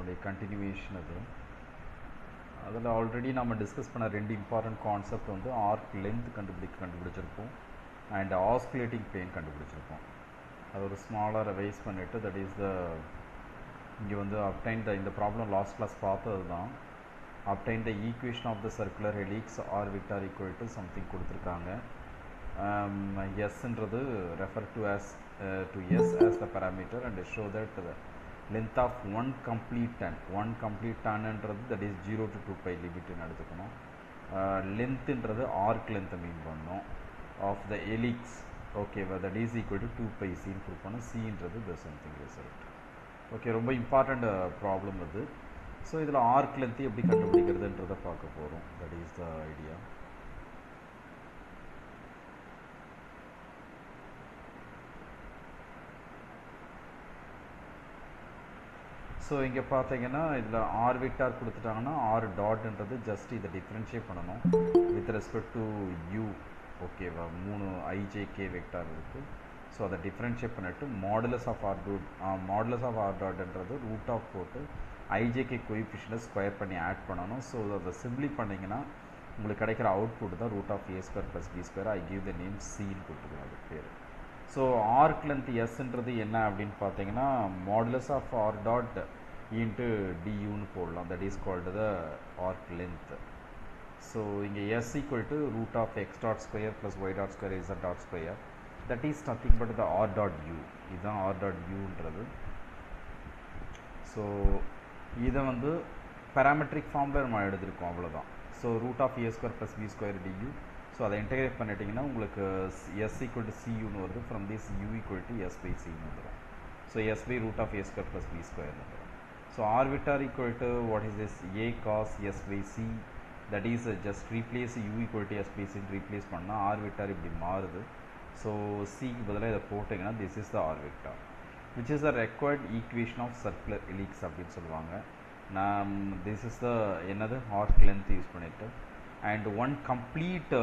அதனுடைய கண்டினியூவேஷன் அது. அதில் ஆல்ரெடி நம்ம டிஸ்கஸ் பண்ண ரெண்டு இம்பார்ட்டன்ட் கான்செப்ட் வந்து ஆர்க் லென்த் கண்டுபிடிச்சிருப்போம் அண்ட் ஆஸ்குலேட்டிங் பிளேன் கண்டுபிடிச்சிருப்போம். அது ஒரு ஸ்மாலாக ரிவைஸ் பண்ணிவிட்டு தட் இஸ் த இங்கே வந்து அப்டைன் த இந்த ப்ராப்ளம் லாஸ்ட் கிளாஸ் பார்த்தது தான். Obtain the equation of the circular helix r vector equal to something கொடுத்துருக்காங்க. எஸ்ன்றது refer to as as the parameter and show that the length of one complete turn என்றது that is 0 to 2 pi limit ன்னு எடுத்துக்கணும். லென்த்ன்றது arc லென்த்தை மீன் பண்ணோம் of the helix. ஓகேவா, that is equal to 2 pi c ன்னு கொடுக்கணும். cன்றது the something result. ஓகே, ரொம்ப இம்பார்ட்டண்ட் ப்ராப்ளம் அது. ஸோ இதில் ஆர்க் லென்த்து எப்படி கண்டுபிடிக்கிறதுன்றதை பார்க்க போகிறோம். That is the idea. So இங்கே பார்த்தீங்கன்னா இதில் ஆர் விக்டார் கொடுத்துட்டாங்கன்னா ஆர் டாட்ன்றது ஜஸ்ட் இதை டிஃப்ரென்ஷியேட் பண்ணணும் வித் ரெஸ்பெக்ட் டு யூ. ஓகேவா, 3 ஐஜேகே வெக்டார் இருக்குது. ஸோ அதை டிஃப்ரென்ஷியேட் பண்ணிவிட்டு மாடுலஸ் ஆஃப் ஆர் டாட்ன்றது ரூட் ஆஃப் போட்டு ஐஜேகே கோஎஃபிஷியன்ட்டை ஸ்கொயர் பண்ணி ஆட் பண்ணணும். ஸோ அதை சிம்பிளி பண்ணிங்கன்னா உங்களுக்கு கிடைக்கிற அவுட்புட் தான் root of a square plus b square. I give the name சின்னு கொடுத்துக்கலாம் அது பேர். ஸோ ஆர்க் லென்த் எஸ்ன்றது என்ன அப்படின்னு பார்த்தீங்கன்னா modulus of r dot into டியூன்னு போடலாம். That is called the arc length. So இங்கே s equal to root of x dot square plus y dot square z dot square. That is nothing but the r dot u. இதுதான் r dot யூன்றது. So இதை வந்து parametric ஃபார்மில் நம்ம எடுத்துருக்கோம், அவ்வளோதான். So root of a square plus b square d u. So அதை integrate பண்ணிட்டீங்கன்னா உங்களுக்கு எஸ் ஈக்குவல் டு சியூன்னு வருது. From this u equal to s by சின்னு வந்துடும். So s by root of a square plus b square வந்துடும். So r vector equal to what is this a cos s by c. That is just replace u equal to s by c replace பண்ணா r vector இப்படி மாறுது. So c க்கு பதிலாக இதை போட்டிங்கன்னா this is the r vector which is the required equation of circular helix அப்படின்னு சொல்லுவாங்க. நாம் this is the என்னது arc length யூஸ் பண்ணிட்டு and one complete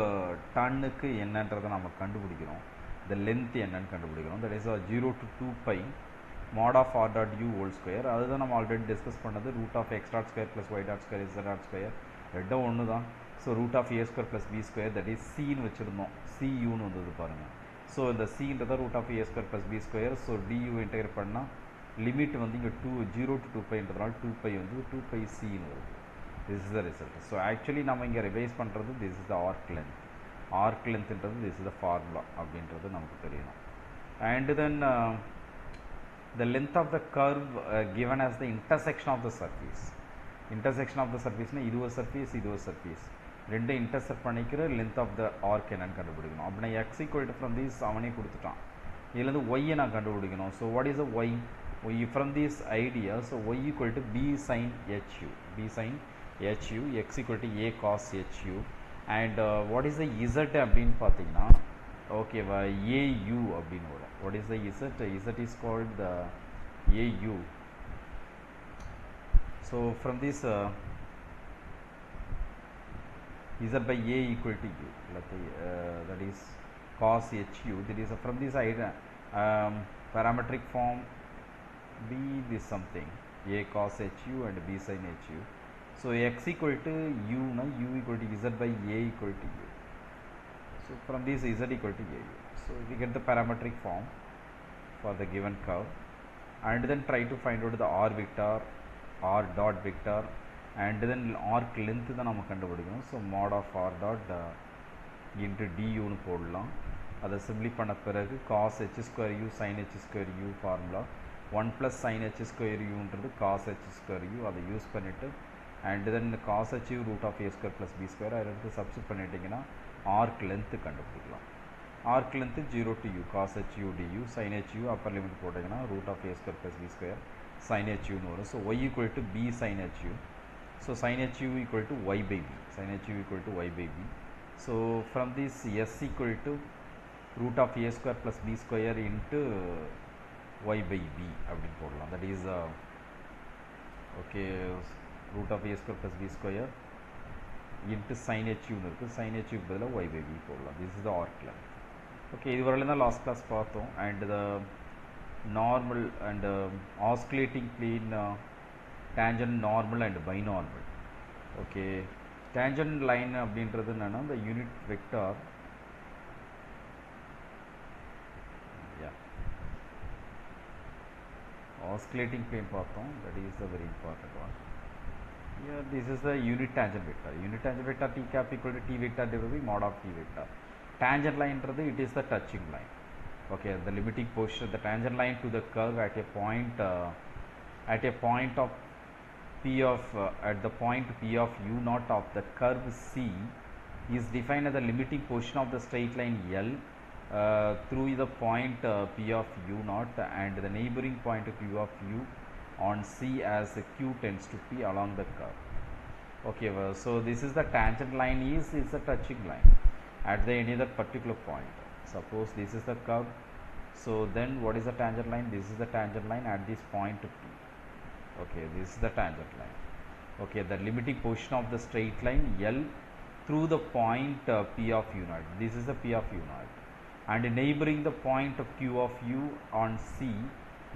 டன்னுக்கு என்னன்றதை நம்ம கண்டுபிடிக்கிறோம். the length என்னன்னு கண்டுபிடிக்கிறோம். that is 0 to 2 pi mod of r dot u whole square. அதுதான் நம்ம ஆல்ரெடி டிஸ்கஸ் பண்ணது. Root of x dot square plus y dot square z dot square ரெண்டும் ஒன்று தான். So root of a square plus b square that is சின்னு வச்சுருந்தோம். சியூன்னு வந்தது பாருங்கள். ஸோ இந்த சின்றதை root of a square plus b square. So d u integrate பண்ணால் லிமிட் வந்து இங்கே 0 to 2 பைன்றதுனால 2 பை வந்து 2 பை சின்னு வருது. This is the result. So actually நம்ம இங்கே ரிவைஸ் பண்ணுறது this is the arc length. Arc லென்த்ன்றது திஸ் இஸ் த ஃபார்முலா அப்படின்றது நமக்கு தெரியணும். And then the length of the curve given as the intersection of the surface. Intersection of the surface na idu ஒரு surface ரெண்டு intersect பண்ணிக்கிற length of the arc என்னன்னு கண்டுபிடிக்கணும். அப்படின்னா x equal to from this அவனே கொடுத்துட்டான். இதுலேருந்து y நான் கண்டுபிடிக்கணும். So what is the y? From this idea, so y equal to b sin hu. b sin hu x equal to a cos hu. And what is the z அப்படின்னு பார்த்தீங்கன்னா ஓகேவா au அப்படின்னு வரும். What is the z? Z is called the au. So from this z by a equal to u, that is cos hu. That is from this idea parametric form b this something a cos hu and b sin hu. So x equal to u na u equal to z by a equal to u. So from this z equal to au. So we get the parametric form for the given curve and then try to find out the r vector, r dot vector and then arc length தான் நம்ம கண்டுபிடிக்கணும். So mod of r dot into du னு போடலாம். அதை simply பண்ண பிறகு cos h square u sin h square u formula 1 plus sin h square uன்றது cos h square u. அதை use பண்ணிவிட்டு and then cos h u root of a square plus b square அதை எடுத்து substitute பண்ணிட்டீங்கன்னா arc length கண்டுபிடிக்கலாம். arc length 0 to u cos h u du sin h u upper limit போட்டிங்கன்னா root of a square plus b square sin h u னு வரும். So y equal to b sin h u. So sin h u equal to y by b. Sin h u equal to y by b. So from this s equal to root of a square plus b square into y by b அப்படின்னு போடலாம். That is okay root of a square plus b square into sin h u னு இருக்குது. sin h u பதிலாக y by b போடலாம். This is the arc length. Okay, இது வரையிலும் தான் last class பார்த்தோம். and the normal and oscillating plane tangent normal and binormal. Okay, tangent line அப்படின்றது என்னன்னா the unit vector, yeah, oscillating plane பார்த்தோம், that is the very important one. Here this is the unit tangent vector. Unit tangent vector t cap equal to t vector divided by mod of t vector. Tangent line ன்றது it is the touching line. Okay, the limiting position, the tangent line to the curve at a point of p of at the point p of u naught of the curve C is defined as the limiting position of the straight line L through the point p of u naught and the neighboring point q of u on C as q tends to p along the curve. Okay, well, so this is the tangent line is a touching line at the any other particular point. Suppose this is the curve, so then what is the tangent line? This is the tangent line at this point P. Okay, this is the tangent line. Okay, the limiting position of the straight line L through the point P of u naught. This is the P of u naught, and neighboring the point of Q of u on C,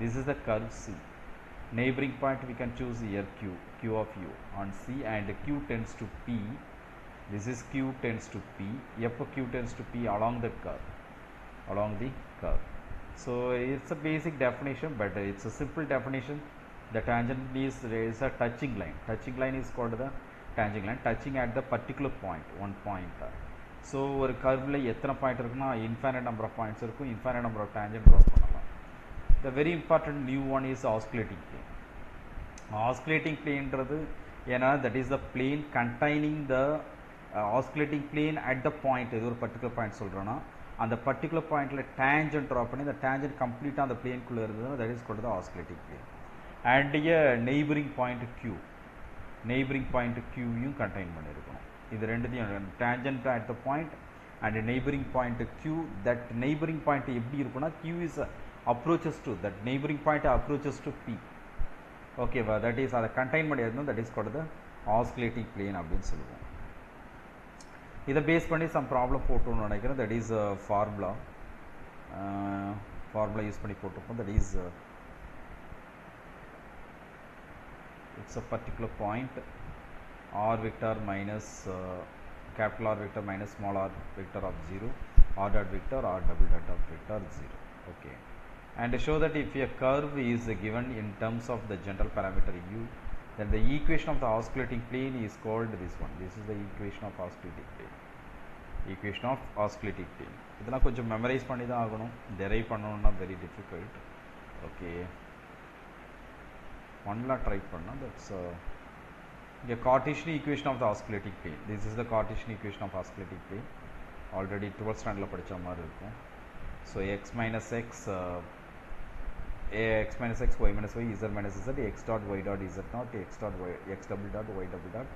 this is the curve C. Neighboring point we can choose here Q of u on C, and Q tends to P. This is Q tends to P. Q tends to P along the curve. So it's a basic definition, but it's a simple definition. The tangent is a touching line. Touching line is called the tangent line, touching at the particular point, one point. So ஒரு curve எத்தனை point இருக்குன்னா infinite number of points இருக்கும், infinite number of tangent draw பண்ணலாம். The very important new one is oscillating plane. Oscillating plane ன்றது ஏன்னா that is the plane containing the oscillating plane at the point. இது ஒரு particular point சொல்றோம்னா அந்த particular pointல tangent draw பண்ணி the tangent கம்ப்ளீட்டாக அந்த பிளேன்குள்ள இருந்ததுன்னா that is called the oscillating plane. And a neighboring point Q, neighboring point Q யும் contain பண்ணிருக்கணும். இது ரெண்டுத்தையும் tangent at the point and a neighboring point Q, that neighboring point எப்படி இருக்கும்னா Q is approaches to that neighboring point approaches to P. Okay, that is அதை contain பண்ணிருந்தோம், that is called the oscillating plane அப்படின்னு சொல்லுவோம். இதை base பண்ணி some problem போட்டோம்னு நினைக்கிறேன், that is formula யூஸ் பண்ணி போட்டிருப்போம். that is it's a particular point r vector minus capital R vector minus small r vector of 0, r dot vector, r double dot of vector 0. Okay, and show that if a curve is given in terms of the general parameter u, then the equation of the oscillating plane is called this one. This is the equation of oscillating plane. Equation of oscillating plane. இதெல்லாம் கொஞ்சம் memorise பண்ணி தான் ஆகணும், derive பண்ணணும்னா very difficult. Okay, ஒன்லாம் try பண்ணால் that's இங்கே Cartesian equation of the osculating plane. This is the Cartesian equation of osculating plane. Already 12th ஸ்டாண்டர்டில் படித்த மாதிரி இருக்கும். So x minus x, x minus x, y minus y, z minus z, x dot y dot z naught, x dot y, x double dot y double dot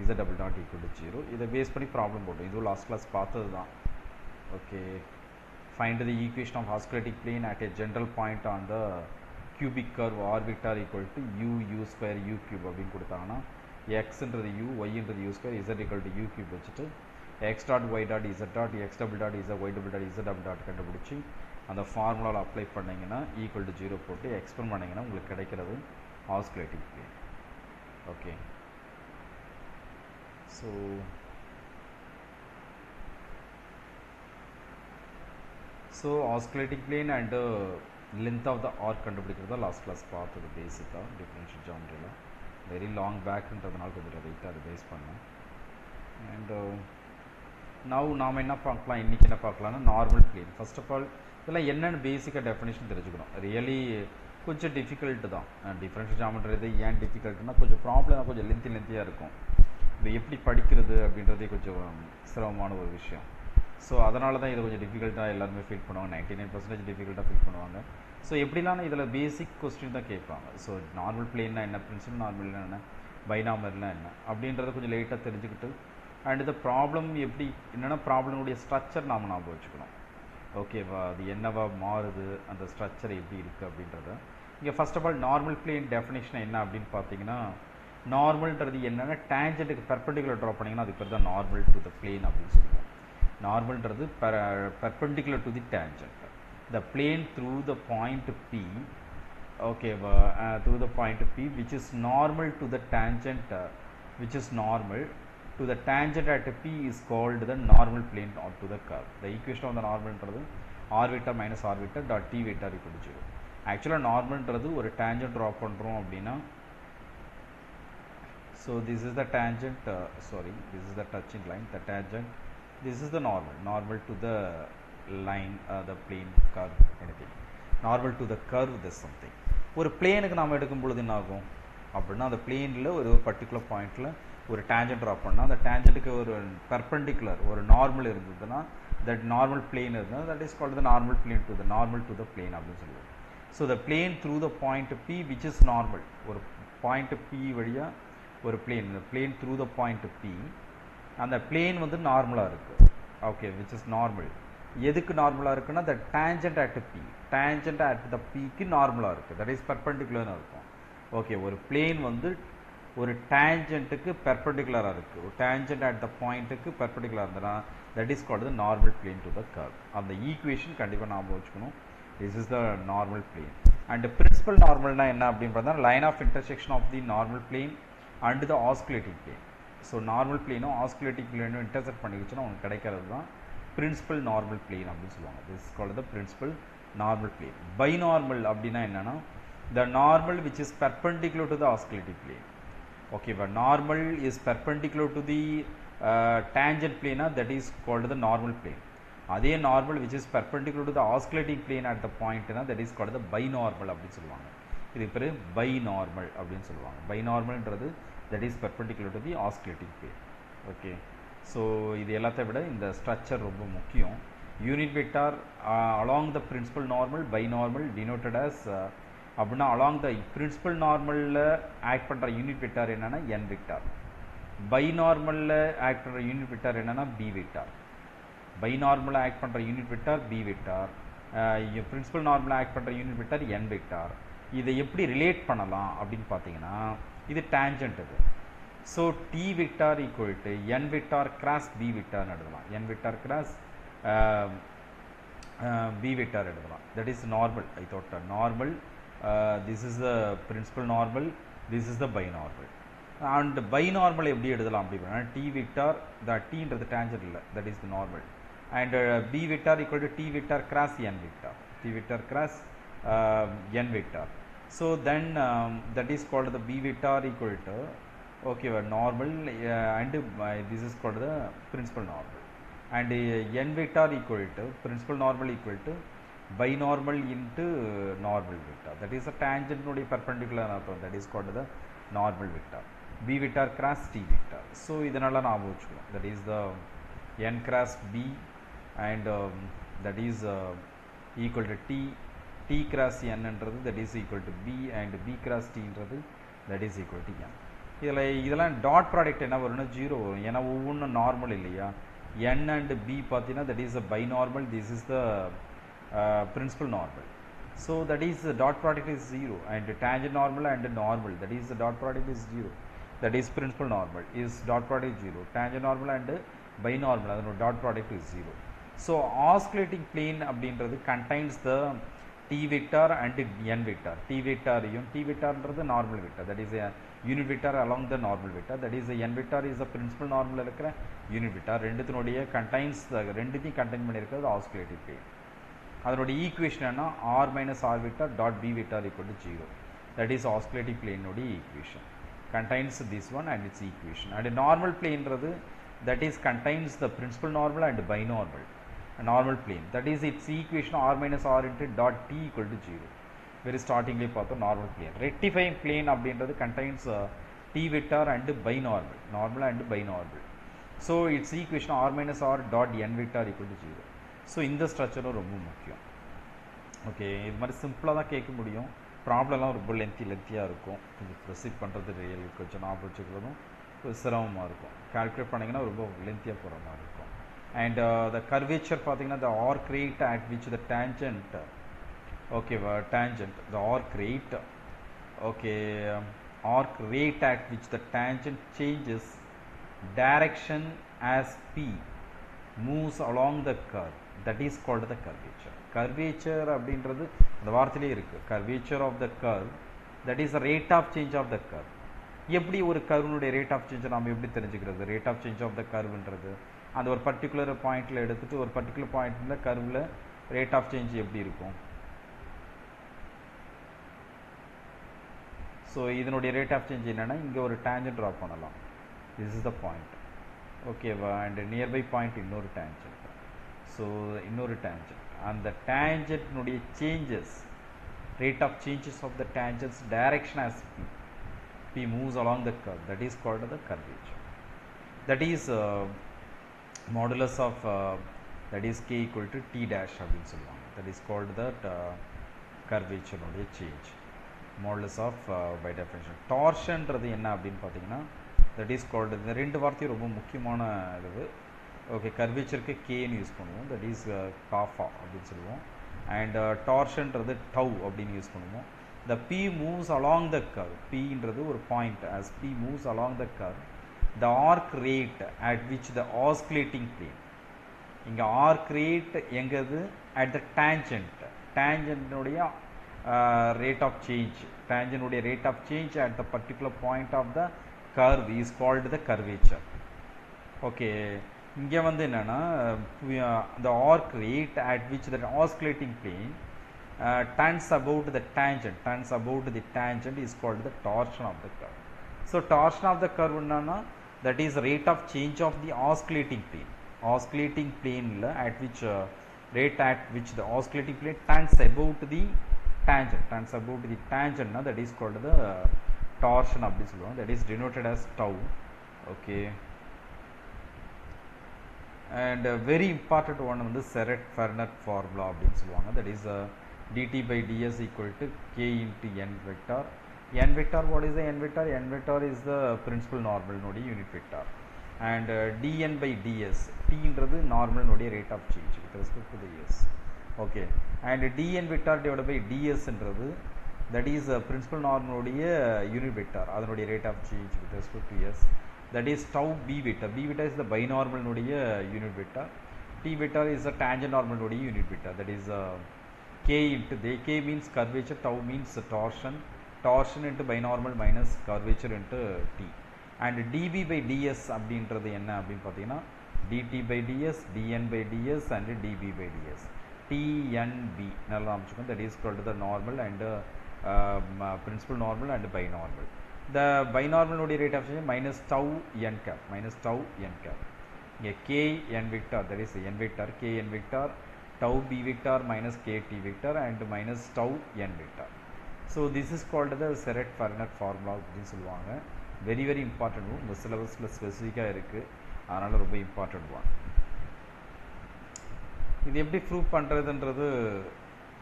z double dot equal to 0. இதை base பண்ணி problem போட்டோம், இதுவும் last class பார்த்தது தான். Okay, find the equation of oscillating plane at a general point on the cubic curve r vector equal to u square u cube அப்படின்னு கொடுத்தாங்கன்னா xன்றது u, yன்றது u square, z equal to u cube வச்சுட்டு x dot y dot z dot, x double dot z, y double dot z double dot கண்டுபிடிச்சி அந்த ஃபார்முலாவில் apply பண்ணிங்கன்னா equal to 0 போட்டு expand பண்ணிங்கன்னா உங்களுக்கு கிடைக்கிறது osculating plane. Okay, so osculating plane and length of the arc கண்டுபிடிக்கிறதா last class பார்த்தது பேசிக்காக டிஃப்ரென்ஷியல் ஜியோமெட்ரியில். வெரி லாங் பேக்குன்றதுனால கொஞ்சம் வெயிட்டாக அதை பேஸ் பண்ணேன். அண்டு நவ் நாம் என்ன பார்க்கலாம், இன்றைக்கி என்ன பார்க்கலாம்னா normal plane. First of all இதெல்லாம் என்னென்னு பேசிக்காக டெஃபினேஷன் தெரிஞ்சுக்கணும். ரியலி கொஞ்சம் டிஃபிகல்ட்டு தான் டிஃப்ரென்ஷியல் ஜியோமெட்ரி. இது ஏன் டிஃபிகல்ட்டுனா கொஞ்சம் ப்ராப்ளம் கொஞ்சம் லென்த்தியாக இருக்கும். இது எப்படி படிக்கிறது அப்படின்றதே கொஞ்சம் சிரமமான ஒரு விஷயம். ஸோ அதனால தான் இதை கொஞ்சம் டிஃபிகல்ட்டாக எல்லாருமே ஃபீல் பண்ணுவாங்க, 99% டிஃபிகல்ட்டாக ஃபீல் பண்ணுவாங்க. ஸோ எப்படிலாம் இதில் பேசிக் கொஸ்டின் தான் கேட்பாங்க. ஸோ நார்மல் பிளேன்னா என்ன, பிரின்சிபல் நார்மல்னா என்ன, பைனாமர்லாம் என்ன அப்படின்றத கொஞ்சம் லைட்டாக தெரிஞ்சுக்கிட்டு, அண்ட் இந்த ப்ராப்ளம் எப்படி என்னென்னா ப்ராப்ளமுடைய ஸ்ட்ரக்சர் நாம் ஞாபகம் வச்சுக்கணும். ஓகேவா, அது என்னவா மாறுது, அந்த ஸ்ட்ரக்சர் எப்படி இருக்குது அப்படின்றத. இங்கே first of all normal plane definition என்ன அப்படின்னு பார்த்தீங்கன்னா, நார்மல்ன்றது என்னென்னா டேஞ்சென்ட்டுக்கு பெர்பெண்டிகுலர் ட்ரா பண்ணிங்கன்னா அதுக்கு பேர் தான் நார்மல் டு த பிளேன் அப்படின்னு சொல்லுவோம். நார்மல்ன்றது perpendicular to the tangent. The plane through the point P okay, through the point P, which is normal to the tangent, which is normal to the tangent at P is called the normal plane to the curve. The equation of the normal r vector minus r vector dot t vector equal to 0. Actually normal ஒரு tangent draw பண்றோம் அப்படினா, so this is the tangent, sorry, this is the touching line, the tangent, this is the normal to the line, the plane, curve, anything, normal to the curve, this something. ஒரு பிளேனுக்கு நாம எடுக்கும் பொழுது என்ன ஆகும் அப்படினா, அந்த பிளேன்ல ஒரு பர்టిక్యులர் பாயிண்ட்ல ஒரு tangent draw பண்ணா, அந்த tangentக்கு ஒரு perpendicular ஒரு நார்மல் இருந்ததுனா, that normal plane இருந்தா, that is called the normal plane to the normal to the plane அப்படினு சொல்லுவோம். So the plane through the point P which is normal, ஒரு point P வழியா ஒரு plane, the plane through the point P, அந்த plane வந்து நார்மலா இருக்கு, okay, which is normal. எதுக்கு நார்மலா இருக்குன்னா, the tangent at P, tangent at the P க்கு நார்மலா இருக்கு, that is perpendicular னு அர்த்தம். okay, ஒரு plane வந்து ஒரு tangentக்கு perpendicular இருக்கு, ஒரு tangent at the pointக்கு perpendicular இருந்தனா, that is called the normal plane to the curve. அந்த equation கண்டிப்பா ஞாபகம் வச்சுக்கணும். This is the normal plane. And the principal normal na enna appdi paatha, line of intersection of the normal plane and the osculating plane. So normal plane or osculating plane intersect பண்ணிக்கிச்சுனா உங்களுக்கு கிடைக்கிறது தான் principal normal plane அப்படினு சொல்லுவாங்க. This is called the principal normal plane. Binormal அப்படினா என்னன்னா, the normal which is perpendicular to the osculating plane. Okay, but normal is perpendicular to the tangent plane, that is called the normal plane. அதே normal which is perpendicular to the osculating plane at the point, that is called the binormal அப்படினு சொல்லுவாங்க. இதுக்கு பேரு binormal அப்படினு சொல்லுவாங்க. Binormalன்றது that is perpendicular to the osculating plane. Okay, so இது எல்லாத்தையும் விட இந்த structure ரொம்ப முக்கியம். Unit vector along the principal normal, binormal denoted as அப்படினா along the principal normal act பண்ற யூனிட் வெக்டார் என்னன்னா n வெக்டார், binormal ஆக்ட் பண்ற யூனிட் வெக்டார் என்னன்னா b வெக்டார். binormal ஆக்ட் பண்ற unit vector b vector, principal normal act பண்ற unit vector n vector. இதை எப்படி relate பண்ணலாம் அப்படின்னு பார்த்தீங்கன்னா, இது டேஞ்சன்ட் இது. So t vector equal to n vector cross b வெக்டார்னு எழுதலாம், n vector cross b vector எழுதலாம். That is normal. I thought normal, this is the principal normal, this is the binormal. And binormal எப்படி எழுதலாம் அப்படின்னா, t vector, the tன்றது tangent இல்லை, that is the normal. And b vector equal to t vector cross n vector, t vector cross n vector. So then that is called the b vector equal to, okay, normal, and this is called the principal normal. And n vector equal to principal normal equal to binormal into normal vector, that is a tangent node perpendicular, that is called the normal vector. b vector cross t vector. So idanalla naam vechukom, that is the n cross b, and that is equal to t cross n என்றது that is equal to b, and b cross t என்றது that is equal to n. இதெல்லாம் dot product என்ன வரும்னா 0 வரும், ஏன்னா ஒவ்வொன்றும் normal இல்லையா. n and b பார்த்தீங்கன்னா that is a binormal, this is the principal normal. So that is the dot product is 0, and tangent normal and normal, that is the dot product is 0, that is principal normal is dot product 0, tangent normal and binormal, அதனோட dot product is 0. So oscillating plane அப்படின்றது contains the t vector and n vector. t vector ன்றது normal vector, that is a unit vector along the normal vector, that is the n vector is the principal normal இருக்கிற unit vector. ரெண்டுத்தினுடைய contains, ரெண்டுத்தையும் contain பண்ணியிருக்கிறது oscillating plane. அதனோட equation என்ன, r minus r vector dot b vector equal to 0, that is oscillating plane நோட equation, contains this one and its equation. And normal plane ன்றது that is contains the principal normal and binormal normal plane, that is its equation r minus r into dot t equal to 0. very startingly பார்த்தோம் normal plane. rectifying plane அப்படின்றது contains t vector and binormal, normal and binormal. so its equation r minus r dot n vector equal to 0. so இந்த ஸ்ட்ரக்சரும் ரொம்ப முக்கியம். Okay, இது மாதிரி சிம்பிளாக தான் கேட்க முடியும், ப்ராப்ளம்லாம் ரொம்ப லென்த்தியாக இருக்கும், கொஞ்சம் ப்ரொசீட் பண்ணுறது ரியல் கொஞ்சம் ஞாபகம் வச்சுக்கிறதும் சிரமமாக இருக்கும், கால்குலேட் பண்ணிங்கன்னா ரொம்ப லென்த்தியாக போகிற மாதிரி இருக்கும். and the curvature பார்த்தீங்கன்னா the arc rate at which the tangent, okay, tangent, the arc rate, okay, arc rate at which the tangent changes direction as p moves along the curve, that is called the curvature. Curvature அப்படின்றது அந்த வார்த்தையிலே இருக்கு. Curvature of the curve, that is the rate of change of the curve. எப்படி ஒரு கர்வனுடைய rate of change நாம் எப்படி தெரிஞ்சுக்கிறது? Rate of change of the கர்வ்ன்றது அந்த ஒரு பர்டிகுலர் பாயிண்டில் எடுத்துகிட்டு ஒரு பர்டிகுலர் பாயிண்டில் கர்வில் ரேட் ஆஃப் சேஞ்ச் எப்படி இருக்கும்? ஸோ இதனுடைய ரேட் ஆஃப் சேஞ்ச் என்னென்னா இங்கே ஒரு டேஞ்சன்ட் ட்ரா பண்ணலாம். திஸ் இஸ் த பாயிண்ட், ஓகேவா? அண்ட் நியர்பை பாயிண்ட் இன்னொரு டேஞ்சன்ட். ஸோ இன்னொரு டேஞ்சன்ட், அந்த டேஞ்சன்ட்னுடைய changes, rate of changes of the tangents direction as p moves along the curve, that is called the curvature. That is modulus of that is k equal to t dash அப்படினு சொல்லுவாங்க. That is called that curvature உடைய change, modulus of by definition. torsionன்றது என்ன அப்படினு பார்த்தீங்கன்னா that is called, இந்த ரெண்டு வார்த்தையும் ரொம்ப முக்கியமான இது. ஓகே, கர்வேச்சருக்கு கேன்னு யூஸ் பண்ணுவோம், that is காஃபா அப்படின்னு சொல்லுவோம். அண்ட் டார்ஷன்றது டவ் அப்படின்னு யூஸ் பண்ணுவோம். the p moves along the curve, p ன்றது ஒரு point, as p moves along the curve, the arc rate at which the oscillating plane, இங்கே arc rate எங்கது? at the tangent, tangentனுடைய rate of change, tangentனுடைய rate of change at the particular point of the curve is called the curvature. Okay, இங்கே வந்து என்னென்னா the arc rate at which the oscillating plane turns about the tangent is called the torsion of the curve. So torsion of the curve என்னன்னா that is rate of change of the oscillating plane. Oscillating plane at which rate at which the oscillating plane turns about the tangent, that is called the torsion அப்படி சொல்லுவாங்க. That is denoted as tau. Okay. And very important one வந்து Serret Frenet formula அப்படின்னு சொல்லுவாங்க. that is dt by ds equal to k into n vector. n vector, what is the n vector? n vector is the principal normal நோடைய unit vector. and dn by ds, t ன்றது normal நோடைய rate of change with respect to the s. okay, and dn vector divided by ds ன்றது that is principal normal நோடைய unit vector, அதனுடைய rate of change with respect to s. that is tau b vector. b vector is the binormal நோடைய unit vector. t vector is the tangent normal நோடைய unit vector. that is k into the, k means curvature, tau means torsion into binormal minus curvature into t. and dv by ds அப்படின்றது என்ன அப்படின்னு பார்த்தீங்கன்னா dt by ds, dn by ds and dv by ds. tnb நல்லா அமைச்சுக்கோங்க. that is called the normal and principal normal and binormal. the binormal நோடைய rate of change minus tau n cap, இங்கே k n vector, that is n vector, k n vector, tau b vector minus k t vector and minus tau n vector. so this is called the Serret Frenet formula அப்படின்னு சொல்லுவாங்க. very very important one, இந்த சிலபஸில் ஸ்பெசிஃபிக்காக இருக்குது, அதனால் ரொம்ப important one. இது எப்படி ப்ரூவ் பண்ணுறதுன்றது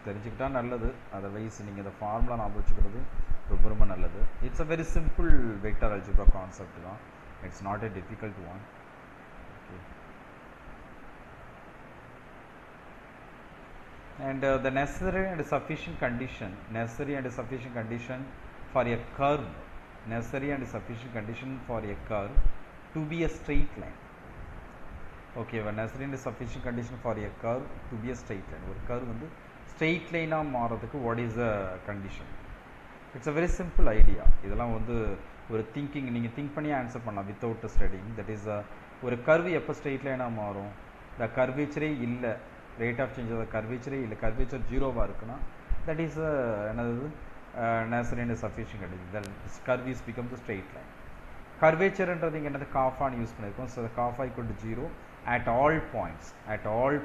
தெரிஞ்சுக்கிட்டா நல்லது. அதர்வைஸ் நீங்கள் இந்த ஃபார்முலா ஞாபகம் வச்சுக்கிறது ரொம்ப ரொம்ப நல்லது. It's a very simple vector algebra concept தான், it's not a difficult one. Okay, and the necessary and sufficient condition for a curve, to be a straight line. okay, necessary and sufficient condition for a curve to be a straight line. ஒரு curve வந்து straight line ஆ மாறதுக்கு what is the condition? it's a very simple idea. இதெல்லாம் வந்து ஒரு thinking, நீங்கள் think பண்ணி answer பண்ணலாம் வித்தவுட் ஸ்டடிங். தட் இஸ் ஒரு கர்வு எப்போ ஸ்ட்ரெயிட் லைனாக மாறும்? த கர்வேச்சரே இல்லை, ரேட் ஆஃப் சேஞ்ச் ஆஃப் கர்வேச்சரே இல்லை, கர்வேச்சர் ஜீரோவாக இருக்குன்னா தட் இஸ் என்னது natural and sufficient condition. That curve is become the straight line. கர்வேச்சர்ன்றது இங்கே என்னது காஃபான்னு யூஸ் பண்ணியிருக்கோம். So kappa equal to zero at all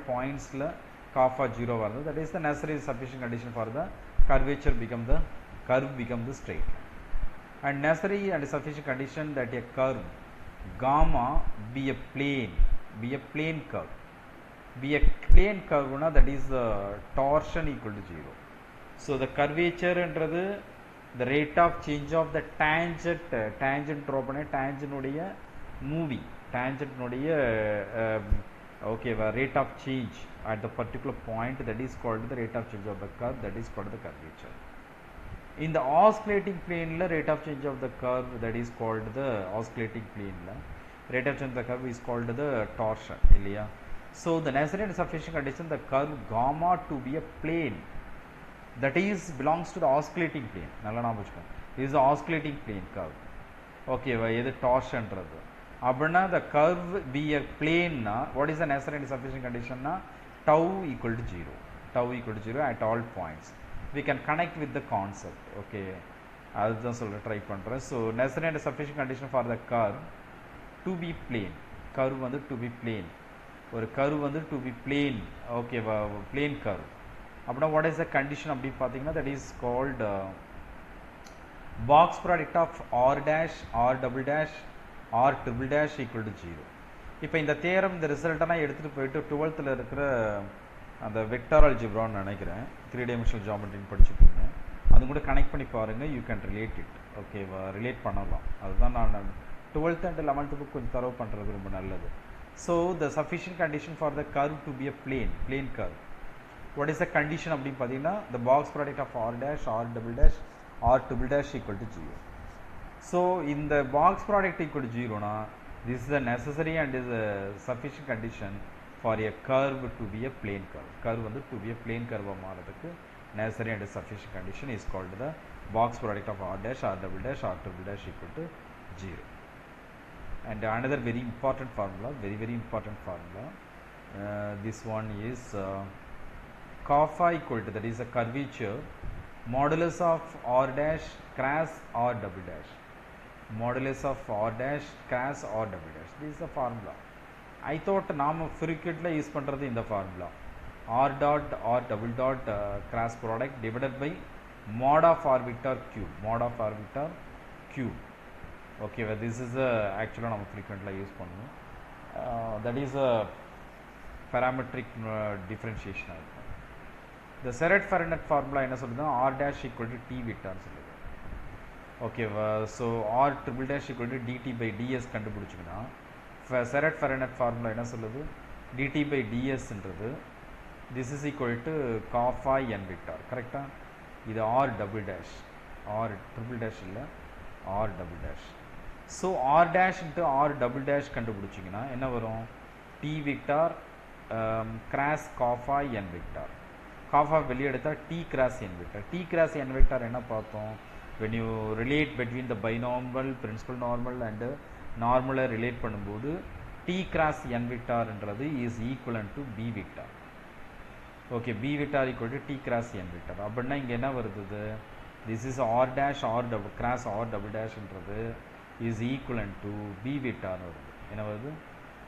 points kappa ஜீரோவாக இருந்தது. That is the natural sufficient condition for the curvature become the straight line. and necessary and sufficient condition that a curve gamma be a plane curve, na, that is the torsion equal to 0. so the curvature என்றது the rate of change of the tangent draw பண்ண tangent உடைய moving tangent உடைய okay, rate of change at the particular point, that is called the rate of change of the curve, that is called the curvature. in the oscillating plane rate of change of the curve, that is called the oscillating plane rate of change of the curve is called the torsion இல்லையா? So the necessary and sufficient condition, the curve gamma to be a plane, that is belongs to the oscillating plane. நல்லா ஞாபகம் வச்சுக்கோங்க. This is the oscillating plane curve. ஓகேவா, எது டார்ஷன்றது அப்படின்னா the curve be a plane னா what is the necessary and sufficient condition னா tau equal to 0. Tau equal to 0 at all points. We can connect with the concept. Okay, அதுதான் சொல்ல try பண்ணுறேன். So necessary and sufficient condition for the curve to be plane. curve வந்து to be plane. ஒரு curve வந்து to be plane. ஓகேவா, plane curve அப்படின்னா what is the condition அப்படி பார்த்தீங்கன்னா that is called box product of r dash r double dash r triple dash equal to 0. இப்போ இந்த theorem இந்த ரிசல்ட்டெல்லாம் எடுத்துகிட்டு போயிட்டு 12th இருக்கிற அந்த வெக்டார் அல்ஜிப்ரான்னு நினைக்கிறேன், 3 dimensional ஜாமெட்ரின்னு படிச்சுக்கோங்க, அது கூட கனெக்ட் பண்ணி பாருங்கள். You can relate it. ஓகேவா, ரிலேட் பண்ணலாம். அதுதான் நான் 12th and 11th புக் கொஞ்சம் தரவு பண்ணுறது ரொம்ப நல்லது. So the sufficient condition for the curve to be a plane curve. What is the condition அப்படின்னு பார்த்தீங்கன்னா the box product of r dash r double dash r triple dash equal to 0. So இந்த box product equal to 0னா this is the necessary and is a sufficient condition for a curve to be a plane curve. Curve வந்து to be a plane கர்வாக மாறதுக்கு necessary and sufficient condition is called the box product of r dash r double dash r triple dash equal to 0. And another very important formula, very important formula, this one is kappa equal to, that is a curvature, modulus of r dash cross r double dash, modulus of r dash cross r double dash. This is the formula. I thought நாம frequently use பண்ணுறது இந்த formula, r dot r double dot cross product divided by mod of r vector cube, mod of r vector cube. Okay, well, this is actually நம்ம frequently use பண்ணுவோம். That is a parametric differentiation ஆகும். The Serret Frenet formula என்ன சொல்லுதுன்னா r dash equal to t vector சொல்லுது. Okay, so r triple dash equal to dt by ds கண்டுபிடிச்சிங்கன்னா Serret Frenet formula என்ன சொல்லுது, dt by ds ன்றது this is equal to kappa n vector. கரெக்டா, இது r double dash, r triple dash இல்லை, r double dash. So r dash into r double dash கண்டுபிடிச்சிங்கன்னா என்ன வரும், t vector cross kappa n vector. kappa வெளியே எடுத்தால் t cross n vector. t cross n vector என்ன பார்த்தோம், when you relate between the binormal, principal normal and normal relate பண்ணும்போது t cross n vector என்றது is equivalent to b vector. Okay, b vector equal to t cross n vector. அப்படின்னா இங்கே என்ன வருது, this is r dash r double cross r double dash என்றது is equivalent to b vector வருது. என்ன வருது,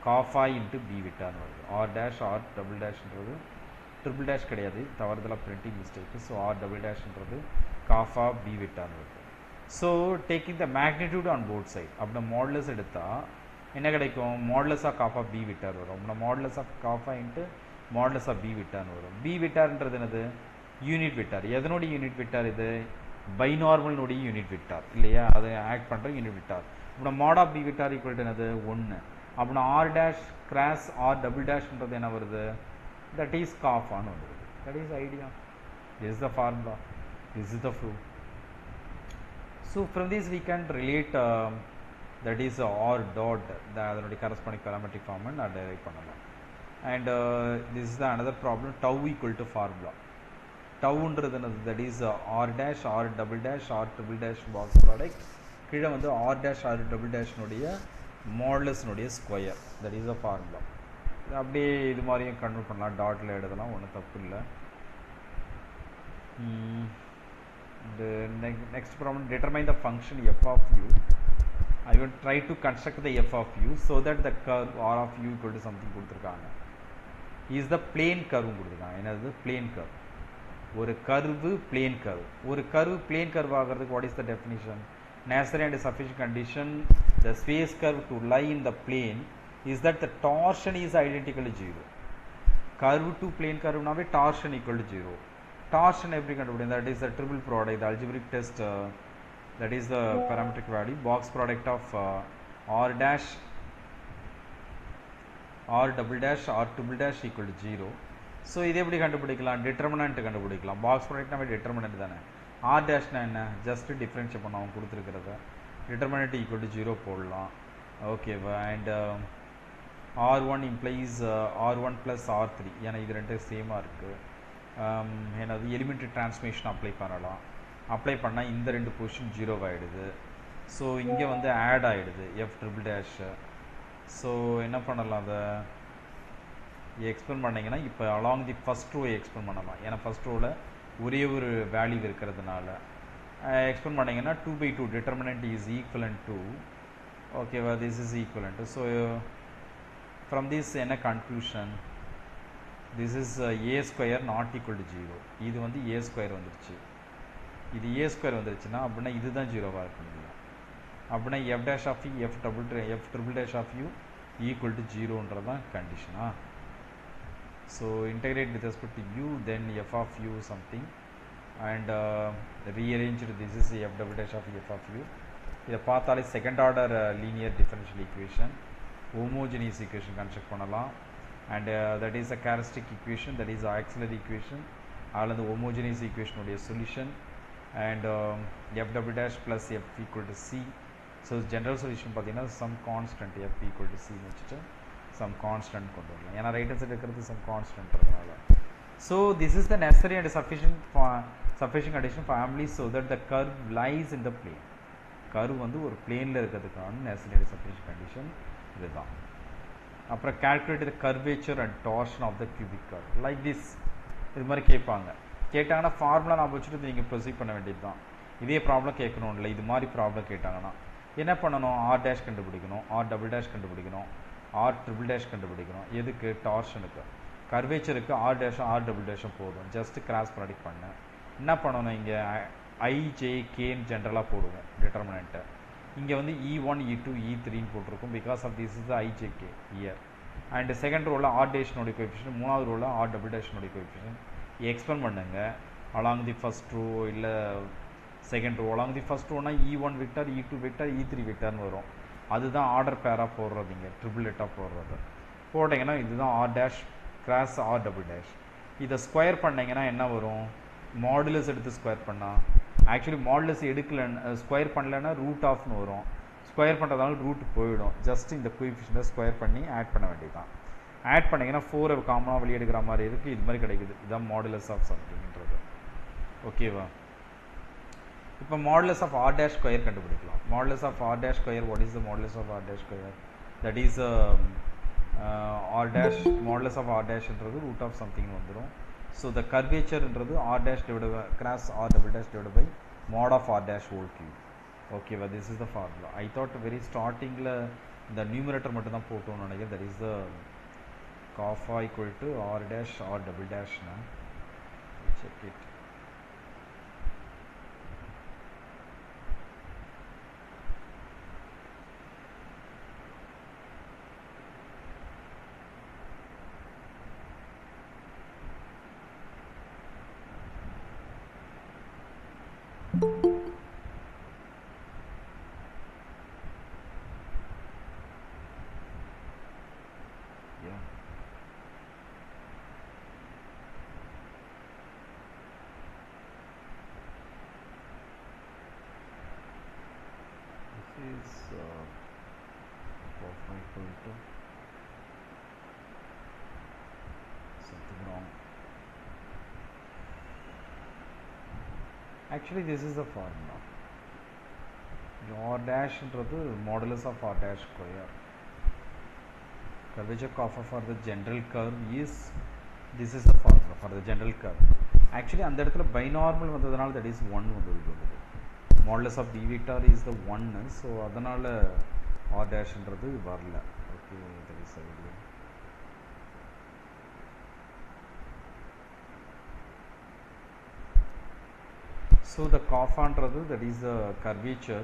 kappa into b vector வருது. r dash r double dash என்றது triple dash கிடையாது, தவறுதலாக printing mistake. So r double dash என்றது kappa b vector வருது. So taking the magnitude on both side, அப்படின்னா modulus எடுத்தால் என்ன கிடைக்கும், modulus of kappa b vector வரும். அப்படின்னா modulus of kappa into modulus of b vector வரும். b vector என்றது என்னது, யூனிட் வெக்டார். எதனுடைய யூனிட் வெக்டார் இது, பைனார்மல்னுடைய யூனிட் வெக்டார் இல்லையா, அதை ஆக்ட் பண்ணுற யூனிட் வெக்டார். அப்படின்னா mod of b vector equal to என்னது 1. அப்படின்னா r dash cross r double dashன்றது என்ன வருது, that is kappaன்னு வருது. That is idea. This is the formula. This is the proof. So from this we can relate that is r dot, அதனுடைய corresponding parametric form நான் derive பண்ணலாம். And this is the another problem, tau equal to formula. Tau ன்றது என்னது, that is r dash r double dash r triple dash box product, கீழே வந்து r dash r double dash னுடைய modulus னுடைய square, that is the formula. அப்படியே இது மாதிரியும் convert பண்ணலாம், டாட்டில் எழுதலாம், ஒன்றும் தப்பு இல்லை. The next problem, determine the function f of u. I will try to construct the f of u so that the curve r of u equal to something கொடுத்துருக்காங்க. is the plane curve கொடுத்துருக்காங்க. என்னது plane curve, ஒரு curve plane curve. ஒரு curve plane curve ஆகிறதுக்கு what is the definition, necessary and sufficient condition the space curve to lie in the plane is that the torsion is identical to 0. curve to plane curve நாவே torsion equal to 0. torsion எப்படி கண்டுபிடிக்கும், that is the triple product, the algebraic test, that is the parametric value, box product of r dash r double dash r triple dash equal to 0. So இது எப்படி கண்டுபிடிக்கலாம், determinant கண்டுபிடிக்கலாம். Box ப்ராடக்ட்னாவே determinant தானே. R டேஷ்னா என்ன, just differentiate பண்ண அவங்க கொடுத்துருக்கிறத, determinant equal to 0 போடலாம். ஓகேவா, and R1 implies R1 plus R3 ஏன்னா இது ரெண்டு சேமாக இருக்குது. என்னது எலிமெண்ட்ரி டிரான்ஸ்மிஷன் அப்ளை பண்ணலாம். அப்ளை பண்ணால் இந்த ரெண்டு பொசிஷன் 0 ஆகிடுது. ஸோ இங்கே வந்து ஆட் ஆகிடுது எஃப் ட்ரிபிள் டேஷு. ஸோ என்ன பண்ணலாம், அதை எக்ஸ்பிளைன் பண்ணிங்கன்னா இப்போ along the first row explain பண்ணலாம். ஏன்னா ஃபஸ்ட் ரோவில் ஒரே ஒரு வேல்யூ இருக்கிறதுனால எக்ஸ்பிளைன் பண்ணிங்கன்னா 2/2 டிட்டர்மினன்ட் இஸ் ஈக்குவலன்ட் டு ஓகேவா, this is equivalent to. So from this என்ன conclusion, this is a square not equal to 0. இது வந்து a ஸ்கொயர் வந்துருச்சு, இது a ஸ்கொயர் வந்துருச்சுன்னா அப்படின்னா இதுதான் 0வாக இருக்க முடியும். அப்படின்னா f dash of u f triple dash of u equal to 0ன்றது தான் கண்டிஷனா. So integrate with respect to u, then f of u something and rearranged this is f double dash of f of u. இதை பார்த்தாலே second order linear differential equation, homogeneous equation construct பண்ணலாம். And that is a characteristic equation, that is auxiliary equation. அதில் அந்த homogeneous ஈக்குவேஷனுடைய solution and f double dash plus f equal to c. So general solution பார்த்தீங்கன்னா some constant f equal to சின்னு வச்சுட்டு some constant கொண்டு வரலாம். ஏன்னா right hand side இருக்கிறது சம் கான்ஸ்டன்ட்றதுனால. So this is the necessary and sufficient condition family so that the curve lies in the plane. Curve வந்து ஒரு பிளேனில் இருக்கிறதுக்கான நெசசரி அண்ட் சஃபிஷியன்ட் கண்டிஷன் இதுதான். அப்புறம் calculate the curvature and torsion of the cubic curve like this. இது மாதிரி கேட்பாங்க. கேட்டாங்கன்னா ஃபார்முலா நான் வச்சுட்டு நீங்கள் ப்ரொசீட் பண்ண வேண்டியது தான். இதே ப்ராப்ளம் கேட்கணும் இல்லை, இது மாதிரி ப்ராப்ளம் கேட்டாங்கன்னா என்ன பண்ணணும், ஆர் டேஷ் கண்டுபிடிக்கணும், ஆர் டபுள் டேஷ் கண்டுபிடிக்கணும், ஆர் ட்ரிபிள் டேஷ் கண்டுபிடிக்கணும். எதுக்கு, டார்ஷனுக்கு. கர்வேச்சருக்கு ஆர் டேஷும் ஆர் டபுள் டேஷும் போதும், ஜஸ்ட் கிராஸ் ப்ராடக்ட் பண்ண. என்ன பண்ணணும், இங்கே ஐஜேகேன்னு ஜென்ரலாக போடுவோம் டிட்டர்மினண்ட்டை. இங்கே வந்து E1 E2 E3ன்னு போட்டிருக்கும், because of this is the i j k year. And second ரோவில் ஆர் டேஷனுடைய கோஎஃபிஷியன்ட், மூணாவது ரோவில் ஆர் டபுள் டேஷனுடைய கோஎஃபிஷியன்ட் எக்ஸ்பிளைன் பண்ணுங்க அலாங் தி ஃபஸ்ட் ரோ இல்லை second row. Along the first ரோனா E1 vector, E2 vector, E3 வெக்டர்னு வரும். அதுதான் ஆர்டர் பேராக போடுறது, இங்கே ட்ரிபிளெட்டாக போடுறது. போட்டிங்கன்னா இதுதான் R dash cross R double dash. இதை ஸ்கொயர் பண்ணிங்கன்னா என்ன வரும், மாடுலஸ் எடுத்து ஸ்கொயர் பண்ணால், ஆக்சுவலி மாடுலஸ் எடுக்கலன்னு ஸ்கொயர் பண்ணலன்னா ரூட் ஆஃப்னு வரும். ஸ்கொயர் பண்ணுறதுனால ரூட் போயிடும். ஜஸ்ட் இந்த கோஎஃபிஷியன்ட்டை ஸ்கொயர் பண்ணி ஆட் பண்ண வேண்டியது தான். ஆட் பண்ணிங்கன்னா 4 காமனாக வெளியே எடுக்கிற மாதிரி இருக்குது. இது மாதிரி கிடைக்குது. இதுதான் மாடுலஸ் ஆஃப் சம்திங்ன்றது. ஓகேவா. இப்போ modulus of r dash square கண்டுபிடிக்கலாம். Modulus of r dash square, what is the modulus of r dash square, that is r dash modulus of r டேஷ்ன்றது ரூட் ஆஃப் சம்திங்னு வந்துடும். ஸோ த கர்வேச்சர்ன்றது r dash divide by cross R double dash divide by mod of r dash whole cube. ஓகேவா, this is the formula. I thought very ஸ்டார்டிங்கில் இந்த numerator மட்டும் தான் போட்டோம்னு நினைக்கிறேன். That is the kappa equal to r dash r double டேஷ்னா check it. Actually this is the formula. R dash is modulus of R dash square. Curvature kappa for the general curve is, this is the formula for the general curve. Actually அந்த இடத்துல binormal வந்ததனால that is 1 வந்துடுது. Modulus of b vector is the 1, so அதனால R dash ன்றது வரல. Okay, that is the idea. So the kappa that is the curvature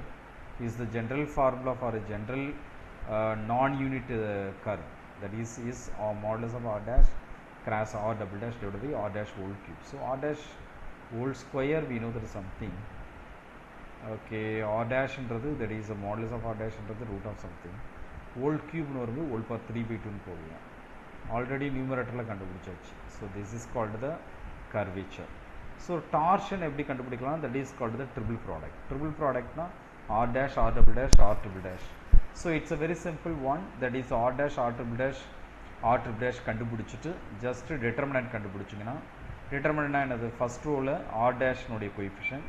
is the general formula for a general non-unit curve, that is modulus of R dash cross R double dash divided by R dash whole cube. So R dash whole square we know that is something. Okay, R dash that is the modulus of R dash the root of something. Whole cube whole power 3/2 already numerator la kandupidichachu. So this is called the curvature. So torsion எப்படி கண்டுபிடிக்கலாம், that is called the triple product. Triple product na R dash R double dash R triple dash. So it's a very simple one, that is r dash r triple dash கண்டுபிடிச்சிட்டு just determinant கண்டுபிடிச்சிங்கன்னா, determinant என்னது first rowல r dash நோடைய coefficient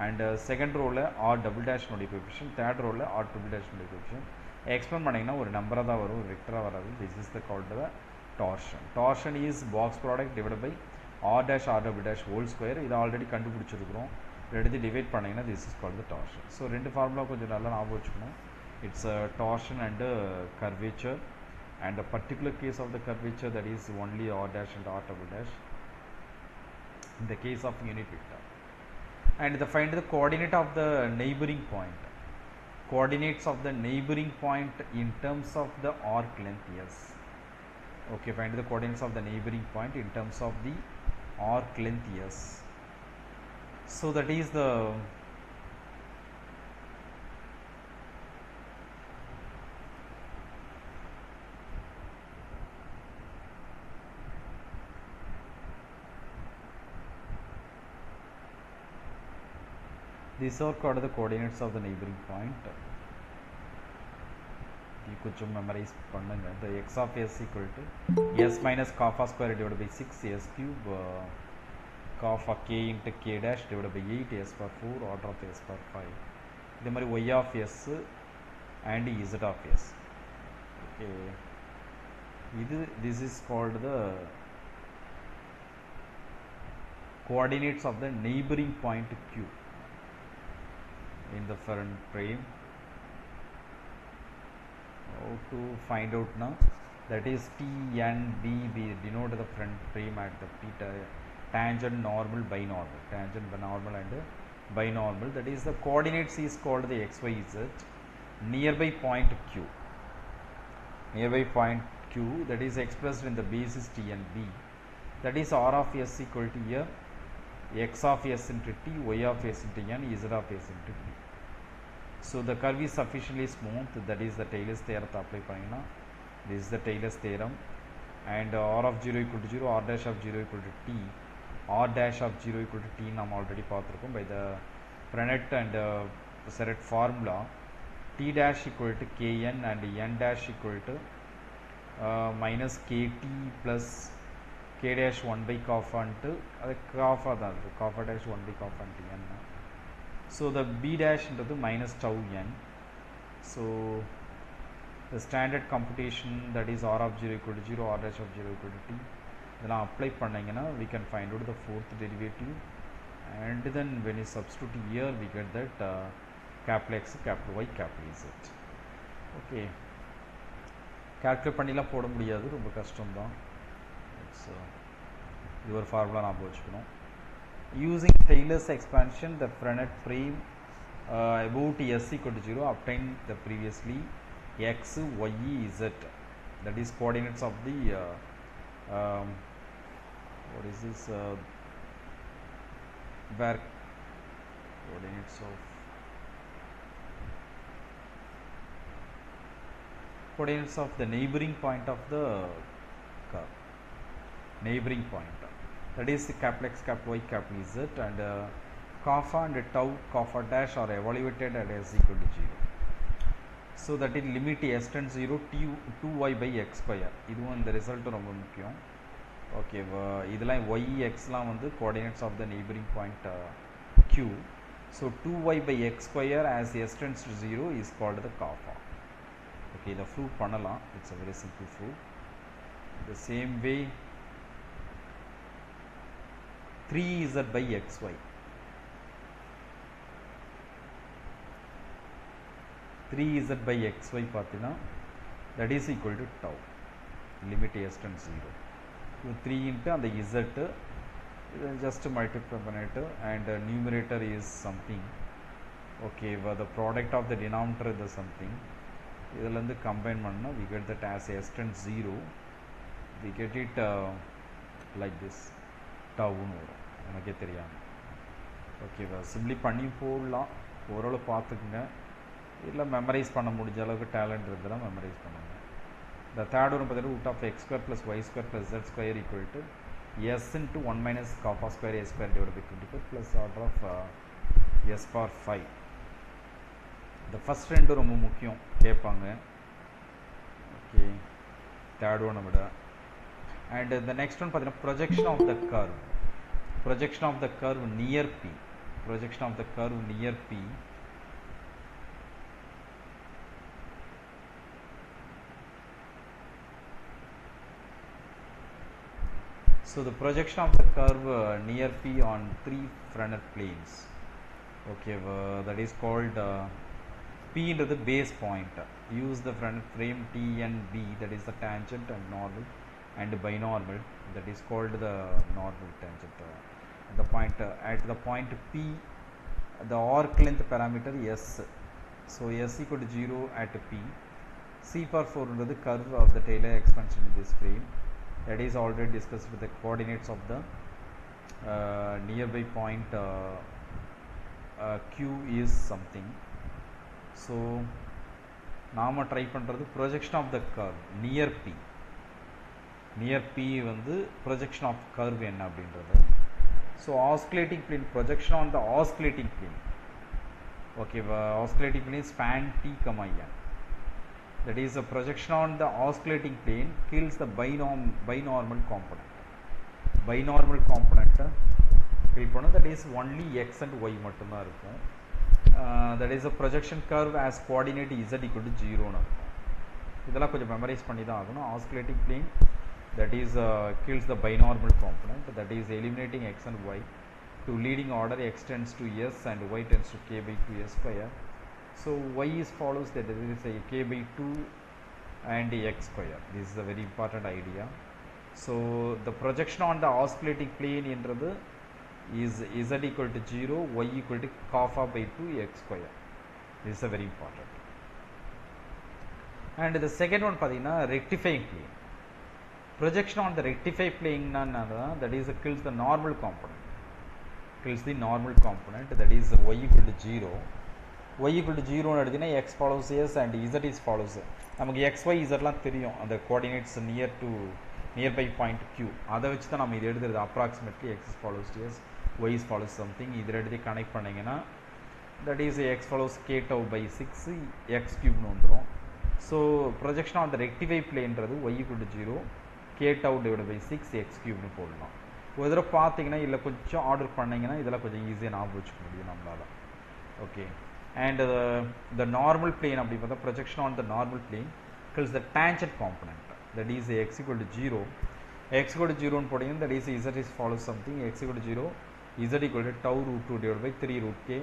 and second rowல r double dash நோடைய coefficient, third rowல r triple dash நோடைய coefficient expand பண்ணிங்கன்னா ஒரு நம்பரா தான் வரும், ஒரு வெக்டரா வராது. This is the called the torsion. Torsion is box product divided by r dash r double dash whole square. இது already கண்டுபிடிச்சிருக்கிறோம். ரெண்டு divide பண்ணிங்கன்னா this is called the torsion. So ரெண்டு ஃபார்முலா கொஞ்சம் நல்லா ஞாபகம் வச்சுக்கணும். It's a torsion and a curvature, and the particular case of the curvature, that is only r dash and r double dash in the case of unit vector. And find the coordinate of the neighboring point. Coordinates of the neighboring point in terms of the arc length, yes. Okay, find the coordinates of the neighboring point in terms of the arc length, yes. So that is the these are called the coordinates of the neighboring point. You could memorize the x of s equal to s minus kappa square divided by 6 s cube kappa k into k dash divided by 8 s power 4 order of s power 5. The mari y of s and z of s. Okay, this is called the coordinates of the neighboring point q in the front frame. How to find out now? That is T N B. We denote the front frame at the theta, tangent, normal, binormal, tangent, normal, and binormal. That is the coordinates is called the x, y, z. Nearby point q. Nearby point q, that is expressed in the basis T and B. That is r of s equal to here x of s into t, y of s into n, z of s into t. So the curve is sufficiently smooth, that is the Taylor's theorem apply pannina. This is the Taylor's theorem, and r of 0 equal to 0, r dash of 0 equal to t, r dash of 0 equal to t நாம் already பார்த்திருக்கோம் by the Frenet and Serret formula. T dash equal to kn and n dash equal to minus kt plus k dash 1 by kappa into kappa தான் இருக்கு, kappa dash 1 by kappa into n. So the b dash into the minus tau n. So the standard computation, that is r of 0 equal to 0, r dash of 0 equal to t, then apply pannina we can find out the fourth derivative, and then when you substitute here we get that capital X, capital Y, capital Z. Okay, calculate பண்ணிலாம் போட முடியாது, ரொம்ப கஷ்டம் தான். இது ஒரு formula நான் வச்சுக்கணும். Using Taylor's expansion, the Frenet frame about s equal to 0 obtained the previously x, y, z, that is coordinates of the what is this where coordinates of the neighboring point of the curve, neighboring point, that is the capital X, capital Y, capital Z, and kappa and tau, kappa dash are evaluated at s equal to 0. So that is limit s tends 0 t 2y by x square. இதுவும் இந்த result ரொம்ப முக்கியம். Okay, இதெல்லாம் y xலாம் வந்து coordinates of the neighboring point q. So 2y by x square as s tends to 0 is called the kappa. Okay, the proof பண்ணலாம். It's a very simple proof. The same way 3z by xy, 3z by xy பார்த்தீங்கன்னா that is equal to tau, limit s tends 0. So 3 into and the z just multiply பண்ணிட்டு, and numerator is something. Okay, the product of the denominator is something. இதில் வந்து combine பண்ணா we get that as s tends 0, we get it like this, tauன்னு வரும், எனக்கே தெரியாமல். ஓகேவா, simply பண்ணி போடலாம், ஓரளவு பார்த்துக்குங்க. இதில் மெமரைஸ் பண்ண முடிஞ்ச அளவுக்கு டேலண்ட் இருந்ததுன்னா மெமரைஸ் பண்ணுங்க. இந்த தேர்ட் ஒரு பார்த்தீங்கன்னா root of x square plus y square plus z square equal to s into 1 minus kappa square a square divide by 24 plus order of s power 5. the first ரெண்டு ரொம்ப முக்கியம் கேட்பாங்க. Okay, third one விட. And the next one பார்த்தீங்கன்னா projection of the curve. Projection of the curve near P. Projection of the curve near P. So the projection of the curve near P on three Frenet planes. Okay, that is called P into the base point. Use the Frenet frame T and B, that is the tangent and normal and binormal, that is called the normal tangent. The point at the point P, the arc length parameter S. So S equal to 0 at P. C for 4 into the curve of the Taylor expansion in this frame. That is already discussed with the coordinates of the nearby point Q is something. So நாம try பண்ணுறது projection of the curve near P. Near P வந்து projection of curve என்ன அப்படின்றது. So oscillating plane, projection on the oscillating plane. Okay, oscillating plane span T, N. That is a projection on the oscillating plane kills the binormal component. Binormal component kill பண்ண, that is only x and y மட்டும்தான் இருக்கும். That is a projection curve as coordinate z equal to 0 னு இருக்கும். இதெல்லாம் கொஞ்சம் memorise பண்ணி தான் ஆகணும். Oscillating plane, that is kills the binormal component, that is eliminating x and y to leading order. X tends to s and y tends to k by 2s square. So y is follows that there is a k by 2 and x square. This is a very important idea. So the projection on the oscillating plane என்றது is z equal to 0, y equal to kappa by 2 x square. This is a very important. And the second one பார்த்தீங்கன்னா rectifying plane. Projection on the rectified plane, that is kills the normal component. Kills the normal component, that is y equal to 0. Y equal to 0 னு எடுத்தீங்கன்னா x follows s and z is follows. நமக்கு x y zலாம் தெரியும், அந்த coordinates nearby point Q. அதை வச்சு தான் நம்ம இது எடுத்துறது. approximately x follows s, y is follows something. இதில் எடுத்து கனெக்ட் பண்ணிங்கன்னா that is x follows k tau by 6 x cube னு வந்துடும். So projection on the rectified planeன்றது y equal to 0, k tau divided by 6 x cube னு போடலாம். ஒரு தடவை பார்த்தீங்கன்னா இல்லை கொஞ்சம் ஆர்டர் பண்ணிங்கன்னா இதெல்லாம் கொஞ்சம் ஈஸியாக ஞாபகம் வச்சுக்க முடியும் நம்மளால். Okay, and the normal plane அப்படி பார்த்தா projection on the normal plane kills the tangent component, that is x equal to 0. X equal to 0 னு போட்டிங்கன்னா that is z is follows something. X equal to 0, z equal to tau root 2 divided by 3 root k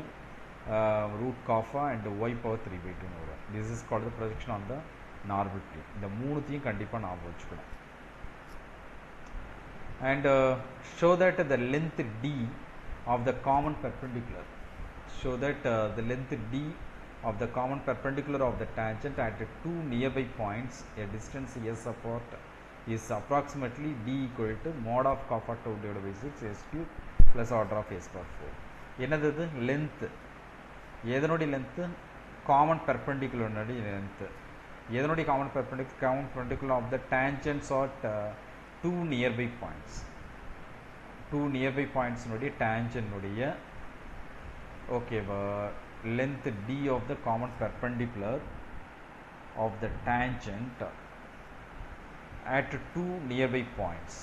root kappa and y power 3 by 2 னு வரும். This is called the projection on the normal plane. இந்த மூணுத்தையும் கண்டிப்பாக ஞாபகம் வச்சுக்கணும். And show that the length d of the common perpendicular, show that the length d of the common perpendicular of the tangent at two nearby points a distance s apart is approximately d equal to mod of kappa tau divided by 6 s cube plus order of s power 4. என்னது இது? Length. எதனுடைய length? Common பெர்பெண்டிகுலருடைய length. எதனுடைய common perpendicular of the tangents at two nearby points. Two nearby points னுடைய tangent னுடைய okay length d of the common perpendicular of the tangent at two nearby points.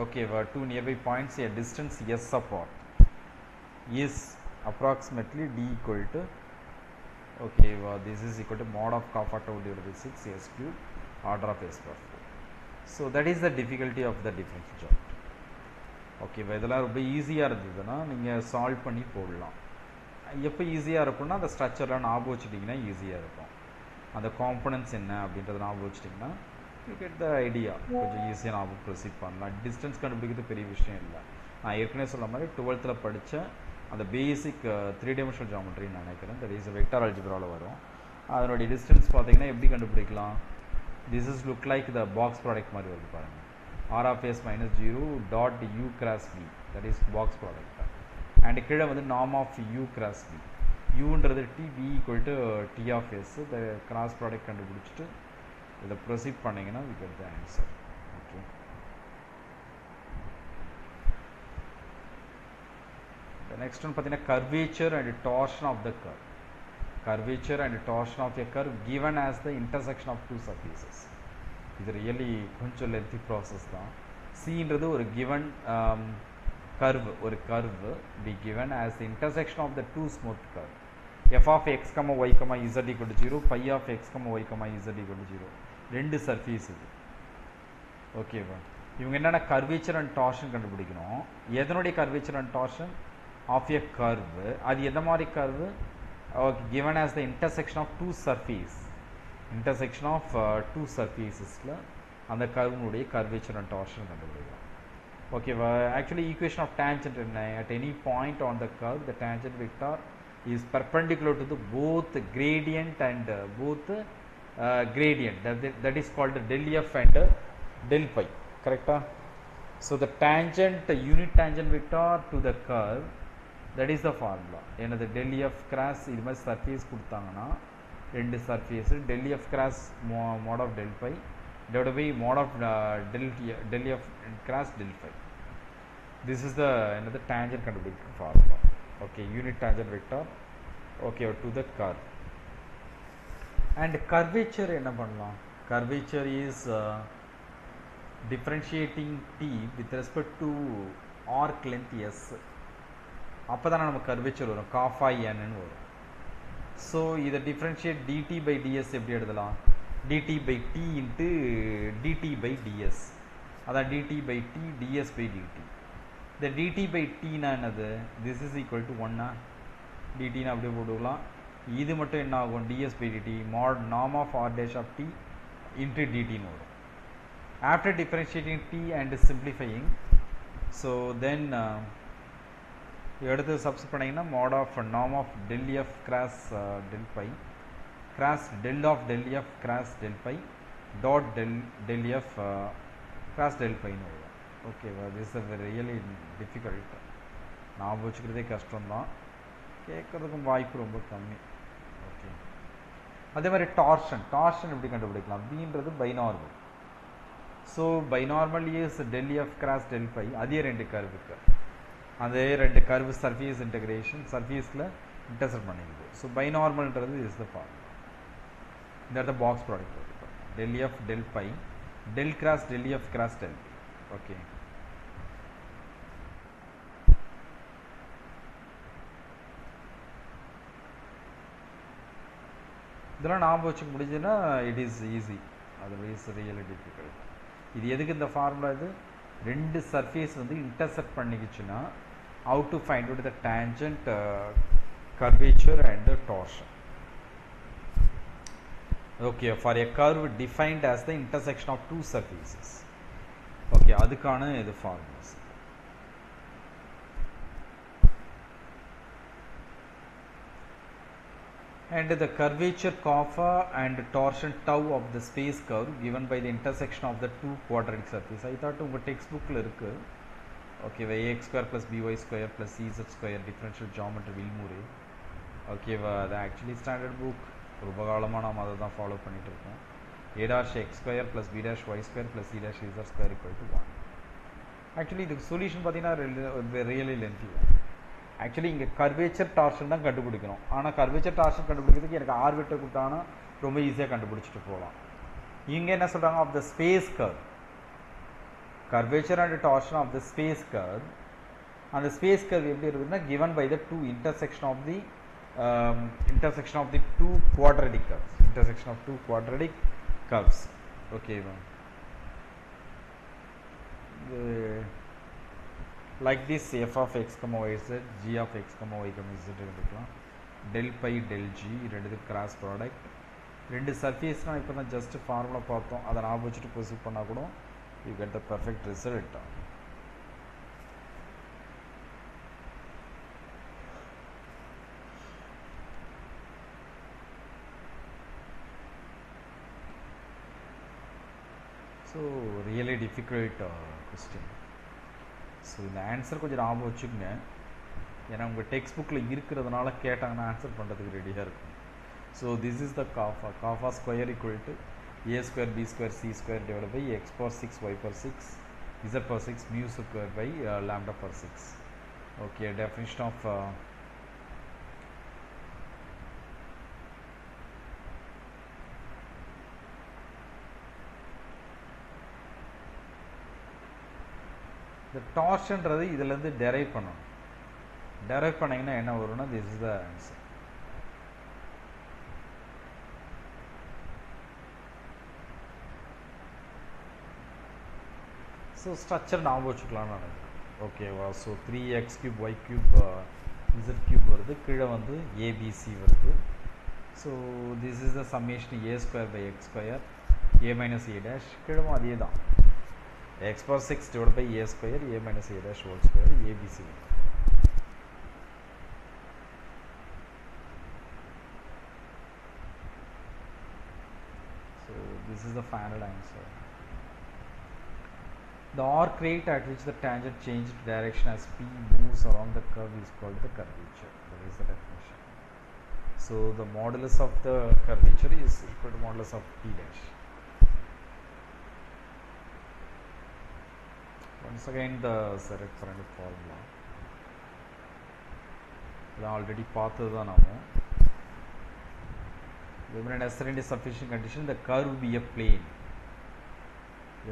Okay, two nearby points a distance s apart is approximately d equal to okay this is equal to mod of kappa tau divided by 6 s cube order of s power 4. So that is the difficulty of the differential geometry. Okay, இதெல்லாம் ரொம்ப ஈஸியாக இருந்ததுன்னா நீங்கள் solve பண்ணி போடலாம். எப்போ ஈஸியாக இருக்கும்னா அந்த ஸ்ட்ரக்சர்லாம் ஞாபகம் வச்சுட்டிங்கன்னா ஈஸியாக இருக்கும். அந்த காம்பனன்ட்ஸ் என்ன அப்படின்றத ஞாபகம் வச்சுட்டிங்கன்னா யூ கெட் த ஐடியா. கொஞ்சம் ஈஸியாக ஞாபகம் ப்ரொசீட் பண்ணலாம். டிஸ்டன்ஸ் கண்டுபிடிக்கிறது பெரிய விஷயம் இல்லை. நான் ஏற்கனவே சொன்ன மாதிரி 12th படித்த அந்த பேசிக் 3 dimensional ஜியாமெட்ரின்னு நினைக்கிறேன். தட் இஸ் வெக்டார் அல்ஜிப்ராவில் வரும். அதனுடைய டிஸ்டன்ஸ் பார்த்தீங்கன்னா எப்படி கண்டுபிடிக்கலாம்? This is look like the box product மாதிரி வருது பாருங்கள். r of s minus 0 dot u cross v, that is box product. And கீழே வந்து norm of u cross v, uன்றது t, v equal to t of s. the cross product கண்டுபிடிச்சிட்டு இதை proceed பண்ணிங்கன்னா we get the answer. Okay, the next one பார்த்தீங்கன்னா curvature and torsion of the curve. Curvature and torsion of a curve given as the intersection of two surfaces. இது really கொஞ்சம் lengthy process தான். சின்றது ஒரு given curve, ஒரு curve be given as the intersection of the two smooth curve. f of x, y, z equal to 0, phi of x, y, z equal to 0. ரெண்டு surface இது. ஓகேவா? இவங்க என்னென்ன curvature and torsion கண்டுபிடிக்கணும். எதனுடைய curvature and torsion of a curve, அது எந்த மாதிரி curve given as the intersection of two surface, intersection of two surfacesல அந்த கர்வுனுடைய கர்வேச்சர் அண்ட் டார்ஷன் கண்டுபிடிக்கலாம். ஓகேவா? ஆக்சுவலி ஈக்குவேஷன் ஆஃப் டேஞ்சன்ட் என்ன, at any point on the curve the tangent vector is perpendicular to the both gradient and gradient, that is called del f and del phi, correct? So the tangent, unit tangent vector to the curve, that is the formula. என்னது del f cross இது மாதிரி surface கொடுத்தாங்கன்னா ரெண்டு surface del f cross mod of del phi divided by mod of del f cross del phi. This is the another tangent கண்டுபிடிக்கிற formula. Okay, unit tangent vector okay to the curve. And curvature என்ன பண்ணலாம்? Curvature is differentiating t with respect to arc length s. அப்போ தானே நம்ம curvature வரும், காஃபா n ன்னு வரும். So இதை டிஃப்ரென்ஷியேட் dt by ds எப்படி எழுதலாம்? dt by t into dt by ds, அதான் dt by t ds by dt. இந்த dt by t னா என்னது? This is equal to 1 dt அப்படியே போட்டுக்கலாம். இது மட்டும் என்ன ஆகும்? ds by dt mod norm of r dash of t into dt ன்னு வரும். After differentiating t and simplifying, so then எடுத்து சப்ஸ்டிட் பண்ணிங்கன்னா mod of norm of del f cross del phi cross del of del f cross del phi dot del f cross del phi ன்னு வரும். ஓகேவா? This is really difficult, நான் வச்சுக்கிறதே கஷ்டம்தான், கேட்குறதுக்கும் வாய்ப்பு ரொம்ப கம்மி. ஓகே, அதே மாதிரி டார்ஷன் எப்படி கண்டுபிடிக்கலாம்? பீன்றது binormal. So binormal is del f cross del phi, அதே ரெண்டு கர்வுக்கு அதே ரெண்டு கர்வு சர்ஃபேஸ் இன்டகிரேஷன் சர்ஃபேஸில் இன்டர்செக்ட் பண்ணிக்குது. ஸோ பைனார்மல்ன்றது இஸ் த ஃபார்முலா. இந்த இடத்த பாக்ஸ் ப்ராடக்ட் போட்டுக்கோம். del f del phi del cross del f cross del phi. Okay, இதெல்லாம் ஞாபகம் வச்சுக்க முடிஞ்சதுன்னா it is easy, otherwise really difficult. இது எதுக்கு இந்த ஃபார்முலா? இது ரெண்டு சர்ஃபேஸ் வந்து intersect பண்ணிக்கிச்சுன்னா how to find out the tangent, curvature and torsion. Okay, for a curve defined as the intersection of two surfaces. Okay, அதுக்கான இது formulas. And the curvature kappa and torsion tau of the space curve given by the intersection of the two quadratic surfaces. I thought உங்க textbook ல இருக்கு. Okay, ax square plus by square plus cz square differential geometry வில்முறை. ஓகேவா? அது actually standard book, ரொம்ப காலமாக நாம் அதை தான் ஃபாலோ பண்ணிட்டு இருக்கோம். a dash x square plus b dash y square plus c dash z square equal to 1. Actually இதுக்கு சொல்யூஷன் பார்த்தீங்கன்னா ரியலி லென்த்தி. ஆக்சுவலி இங்கே கர்வேச்சர் டார்ஷன் தான் கண்டுபிடிக்கணும். ஆனால் கர்வேச்சர் டார்ஷன் கண்டுபிடிக்கிறதுக்கு எனக்கு ஆர் வெக்டர் கொடுத்தாங்கன்னா ரொம்ப ஈஸியாக கண்டுபிடிச்சிட்டு போகலாம். இங்கே என்ன சொல்கிறாங்க? Of the space curve, curvature and torsion of the space curve. And the space curve எப்படி இருக்குதுன்னா given by the two intersection of the two quadratic curves, intersection of two quadratic curves. Okay, like this f of x, y, z, g of x, y, z எடுக்கலாம். del phi del g ரெண்டு cross product, ரெண்டு சர்ஃபேஸ்னால் இப்போ தான் just formula பார்த்தோம், அதை ஞாபகம் வச்சுட்டு proceed பண்ணால் கூட you get the perfect result. So really difficult question. So இந்த ஆன்சர் கொஞ்சம் ஞாபகம் வச்சுக்கோங்க, ஏன்னா உங்கள் டெக்ஸ்ட் புக்கில் இருக்கிறதுனால கேட்டாங்கன்னா ஆன்சர் பண்ணுறதுக்கு ரெடியாக இருக்கும். So this is the kappa square equal to a square b square c square divided by x power 6 y power 6 z power 6 mu square by lambda power 6. Okay, definition of the torsionன்றது இதில இருந்து derive பண்ணணும். derive பண்ணீங்கன்னா என்ன வரும்னா this is the answer. So structure ஞாபகம் வச்சுக்கலாம்னு நினைக்கிறேன். ஓகேவா? So 3x cube y cube z cube வருது, கீழே வந்து abc வருது. So this is the summation a square by x square a minus a dash, கீழவும் அதே தான் x power 6 divided by a square a minus a dash whole square abc. So this is the final answer. The arc rate at which the tangent changes direction as p moves along the curve is called the curvature. That is the definition. So the modulus of the curvature is equal to modulus of p dash. Once again the Serret Frenet formula. We already பார்த்தது தான் நாம. When an SRN is sufficient condition, the curve will be a plane.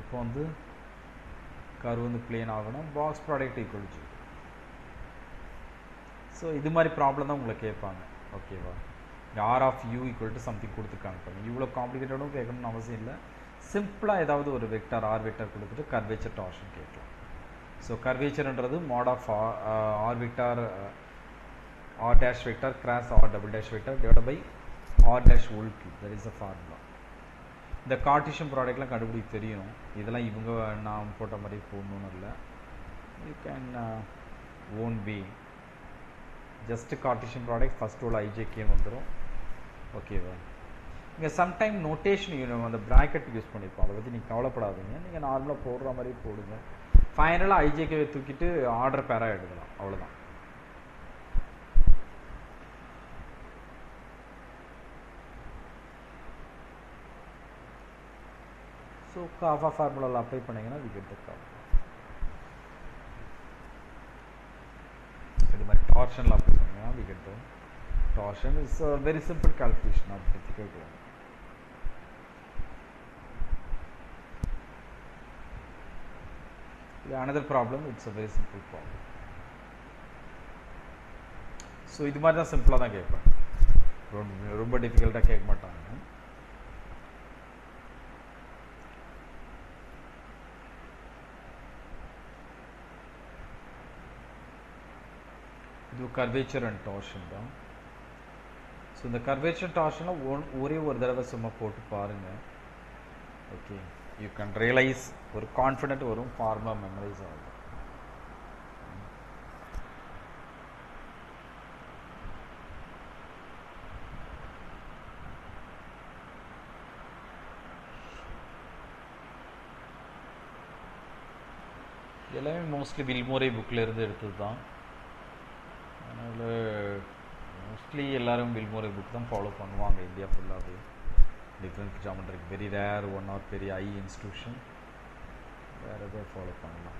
எப்போ வந்து curve வந்து plane ஆகணும், box product equal to 0. So இது மாதிரி problem தான் உங்களை கேட்பாங்க. ஓகேவா? r of u equal to something கொடுத்துருக்காங்க பாருங்க. இவ்வளோ காம்ப்ளிகேட்டடும் கேட்கணும்னு அவசியம் இல்லை. சிம்பிளாக ஏதாவது ஒரு வெக்டார் ஆர் வெக்டார் கொடுத்துட்டு கர்வேச்சர் டார்ஷன் கேட்கலாம். ஸோ கர்வேச்சர்ன்றது mod of r vector r dash vector cross R double dash vector divide by r dash whole cube. That is the formula. இந்த கார்ட்டீசியன் ப்ராடக்ட்லாம் கண்டுபிடிக்க தெரியும். இதெல்லாம் இவங்க நான் போட்ட மாதிரி போடணும்னு இல்லை. You can own way just Cartesian product first row ஐஜேகேன்னு வந்துடும். ஓகேவா? இங்கே சம்டைம் நோட்டேஷன் அந்த ப்ராக்கெட் யூஸ் பண்ணியிருப்போம், அதை பற்றி நீங்கள் கவலைப்படாதீங்க. நீங்கள் நார்மலாக போடுற மாதிரி போடுங்க. ஃபைனலாக ஐஜேகேவை தூக்கிட்டு ஆர்டர் பேராக எடுக்கலாம், அவ்வளோதான். ஸோ காஃபா ஃபார்முலாவில் அப்ளை பண்ணிங்கன்னா வி கெட் த கர்வ். இது மாதிரி டார்ஷனில் அப்ளை பண்ணிங்கன்னா we get the torsion. Is a very simple calculation, not difficult one. Yeah, another problem, it's a very simple problem. So இது மாதிரி தான் சிம்பிளாக தான் கேட்பேன், ரொம்ப டிஃபிகல்ட்டாக கேட்க மாட்டாங்க. இது கர்வேச்சர் அண்ட் டார்ஷன் தான். ஸோ இந்த கர்வேச்சர் டார்ஷனில் ஒரே ஒரு தடவை சும்மா போட்டு பாருங்கள். ஓகே, யூ கேன் ரியலைஸ், ஒரு கான்ஃபிடென்ட் வரும், ஃபார்முலா மெமரைஸ் ஆகும். எல்லாமே மோஸ்ட்லி வில்மோரே புக்கில் இருந்து எடுத்தது தான். அதனால் மோஸ்ட்லி எல்லோரும் வில்மோரே புக் தான் ஃபாலோ பண்ணுவாங்க இந்தியா ஃபுல்லாகவே. Different geometric very rare one or பெரிய ஐ இன்ஸ்டியூஷன் வேறு எதோ ஃபாலோ பண்ணலாம்.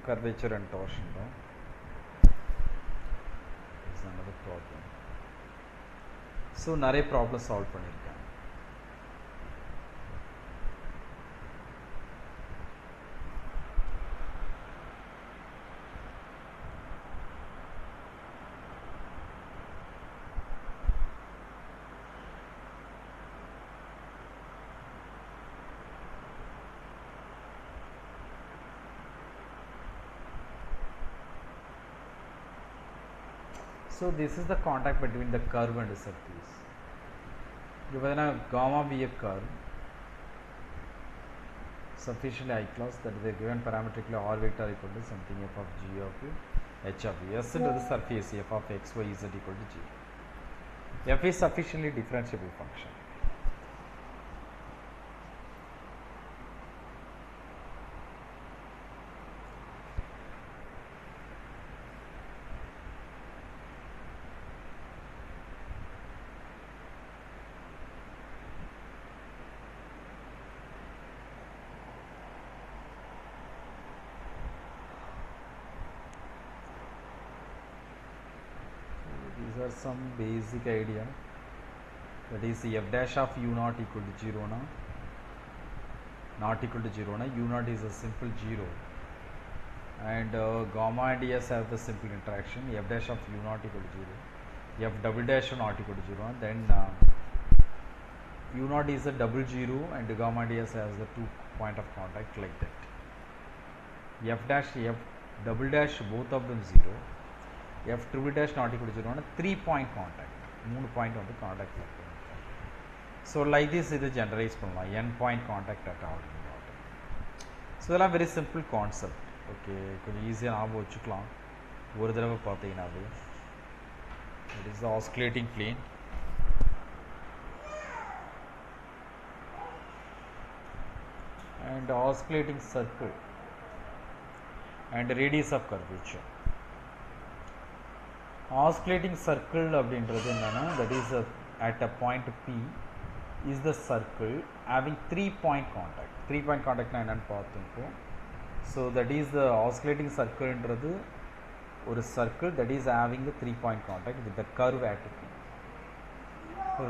கர்வேச்சர் அண்ட் டார்ஷன் தான் இட்ஸ் another ப்ராப்ளம். ஸோ நிறைய ப்ராப்ளம் சால்வ் பண்ணியிருக்கேன். So this is the contact between the curve and the surface. जो बताना gamma be a curve sufficiently high class that is given parametrically r vector equal to something f of g of h of s into the surface f of x y z equal to g. F is sufficiently differentiable function. some basic idea, that is f dash of u naught equal to 0 na, not equal to 0 na, u naught is a simple 0, and gamma and s have the simple interaction, f dash of u naught equal to 0, f double dash not equal to 0, then u naught is a double 0 and gamma and s has the 2 point of contact like that. F dash, f double dash both of them 0, f triple dash not equal to 0 and 3 point contact, 3 point on the contact. So like this is generalized from n point contact at all. So இதெல்லாம் very simple concept. Okay, கொஞ்சம் ஈஸியாக ஞாபகம் வச்சுக்கலாம் ஒரு தடவை பார்த்தீங்கன்னாவே. It is the oscillating plane. And oscillating circle and radius of curvature. Oscillating circle அப்படின்றது என்னன்னா, that is at a point P is the circle having 3 point contact. 3 point contact na என்னன்னு பார்த்துப்போம். So that is the oscillating circle என்றது ஒரு circle that is having the 3 point contact with the curve at P.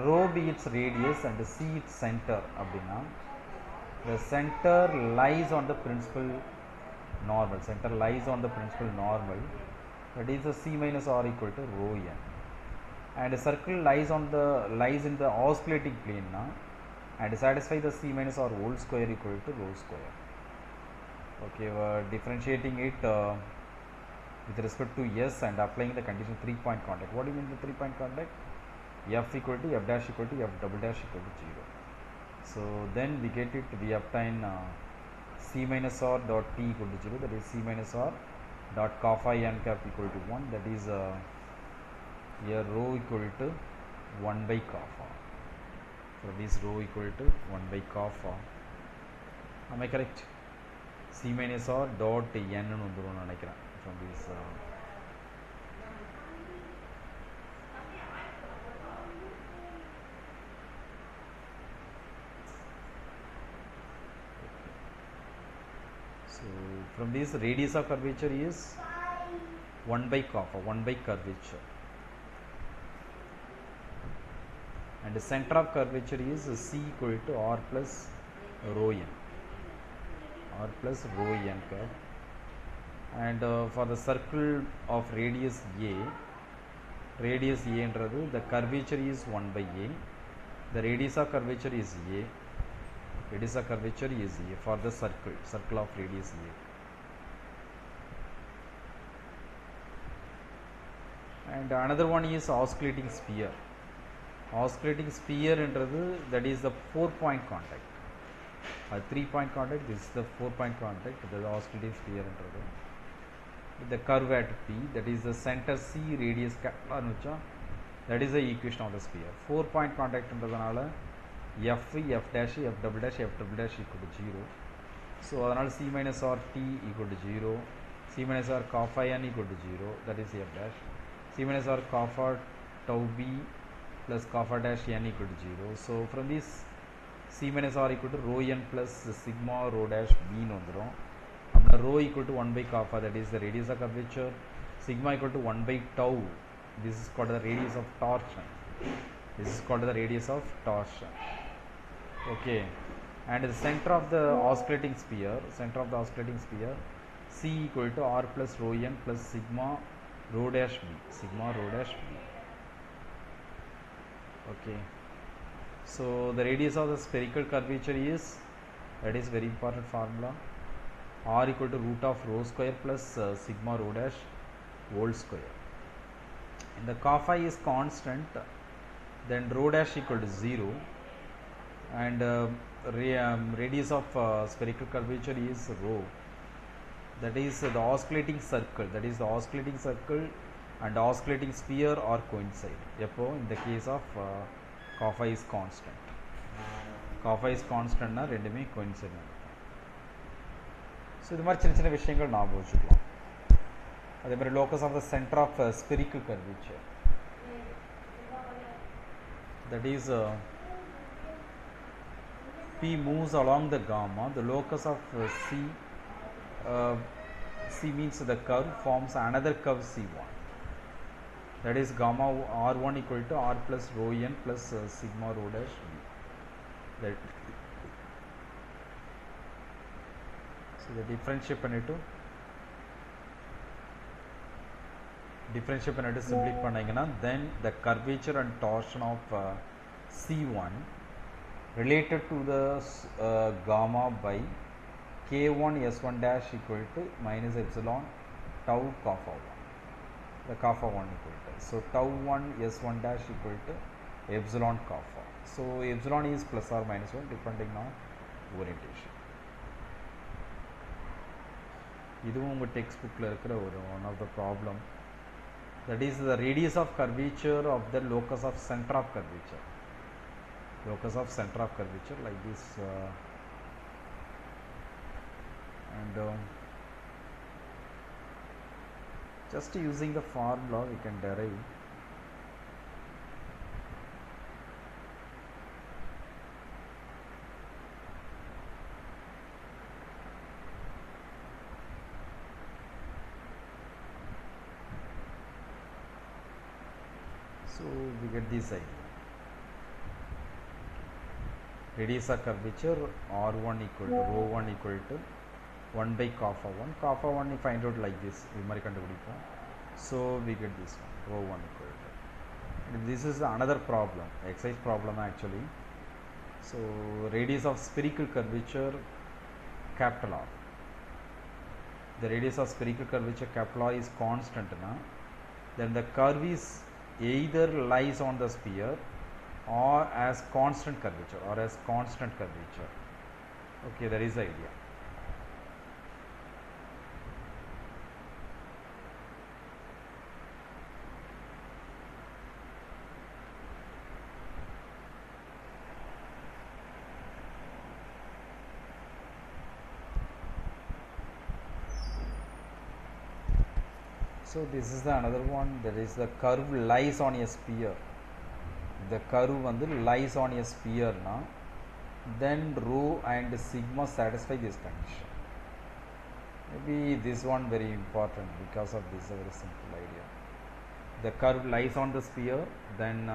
Rho be its radius and C its center அப்படின்னா, the center lies on the principal normal. Center lies on the principal normal. That is the C minus R equal to rho n. And the circle lies in the oscillating plane now, and satisfy the C minus R whole square equal to rho square. Okay, we're differentiating it with respect to S and applying the condition 3 point contact. What do you mean the 3 point contact? F equal to f dash equal to f double dash equal to 0. So then we get it, we obtain C minus R dot T equal to 0, that is C minus R dot cos phi n cap equal to 1, that is here rho equal to 1 by cos phi. So this rho equal to 1 by cos phi. Am I correct? C minus R dot n from this. So from this, radius of curvature is 1 by cos phi, 1 by curvature, and the center of curvature is C equal to R plus rho n, R plus rho n curve. And for the circle of radius A என்றது, the curvature is 1 by A, the radius of curvature is A, radius of curvature is A for the circle of radius A. And another one is oscillating sphere. Oscillating sphere என்றது, that is the 4 point contact. 3 point contact, this is the 4 point contact, the oscillating sphere என்றது. With the curve at P, that is the center C radius that is the equation of the sphere. 4 point contact என்றதுனால f dash, f double dash, f double dash equal to 0. So அதனால C minus R T equal to 0, C minus R cos phi n equal to 0, that is f dash, C minus R cos phi tau b plus cos phi dash n equal to 0. So from this, C minus R equal to rho n plus sigma rho dash b வந்துரும். அப்போ rho equal to 1 by cos phi, that is the radius of curvature, sigma equal to 1 by tau, this is called the radius of torsion, this is called the radius of torsion. Okay, and the center of the oscillating sphere, C equal to R plus rho n plus sigma rho dash b, okay. So the radius of the spherical curvature is, that is very important formula, R equal to root of rho square plus sigma rho dash whole square. And the cos phi is constant, then rho dash equal to 0, and radius of spherical curvature is rho, that is the oscillating circle, and oscillating sphere are coincide. In the case of cos phi is constant, na ரெண்டுமே coincide. So இது மாதிரி சின்ன சின்ன விஷயங்கள் ஞாபகம் வச்சுக்கலாம். அதே மாதிரி locus of the center of spherical curvature, that is P moves along the gamma, the locus of C means the curve forms another curve C1. that is gamma r1 equal to r plus rho n plus sigma rho dash b. That so the differentiate பண்ணிட்டு simply பண்ணீங்கன்னா then the curvature and torsion of C1 related to the gamma by K1 S1 dash equal to minus epsilon tau kappa 1. The kappa 1 equal to. So tau 1 S1 dash equal to epsilon kappa. So epsilon is plus or minus 1 depending on orientation. இதுவும் உங்கள் text புக்கில் இருக்கிற one of the problem, that is the radius of curvature of the locus of center of curvature. Locus of center of curvature like this, and just using the formula we can derive. So we get this idea. Radius of curvature r1 equal to rho 1 equal to 1 by kappa 1. Kappa 1 we find out like this. So we get this one, rho 1 equal to. And this is another problem, exercise problem actually. So radius of spherical curvature capital R. The radius of spherical curvature capital R is constant now. Then the curve is either lies on the sphere or as constant curvature Okay, that is the idea. So this is the another one, that is the curve lies on a sphere. The curve lies on a sphere now, then rho and sigma satisfy this condition. Maybe this one very important because of this very simple idea. The curve lies on the sphere, then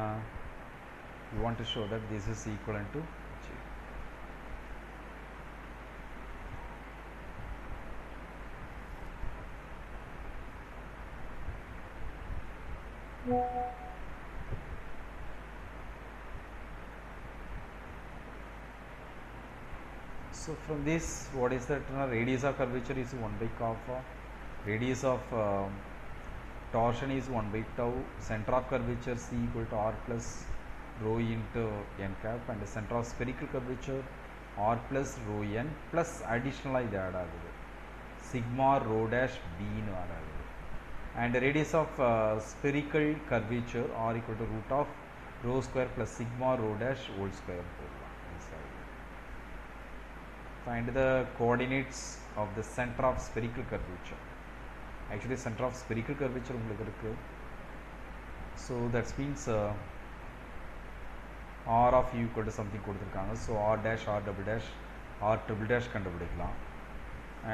you want to show that this is equivalent to G. So from this, what is that? Radius of curvature is 1 by kappa. Radius of torsion is 1 by tau. Center of curvature C equal to R plus rho into n cap, and the center of spherical curvature R plus rho n plus additional இது add ஆகுது sigma rho dash b னு add ஆகுது, and the radius of spherical curvature R equal to root of rho square plus sigma rho dash whole square. Find the coordinates of the center of spherical curvature. Actually center of spherical curvature உங்களுக்கு இருக்கு. So that means r of u equal to something கொடுத்திருக்காங்க. So r dash r double dash r triple dash கண்டுபிடிக்கலாம்,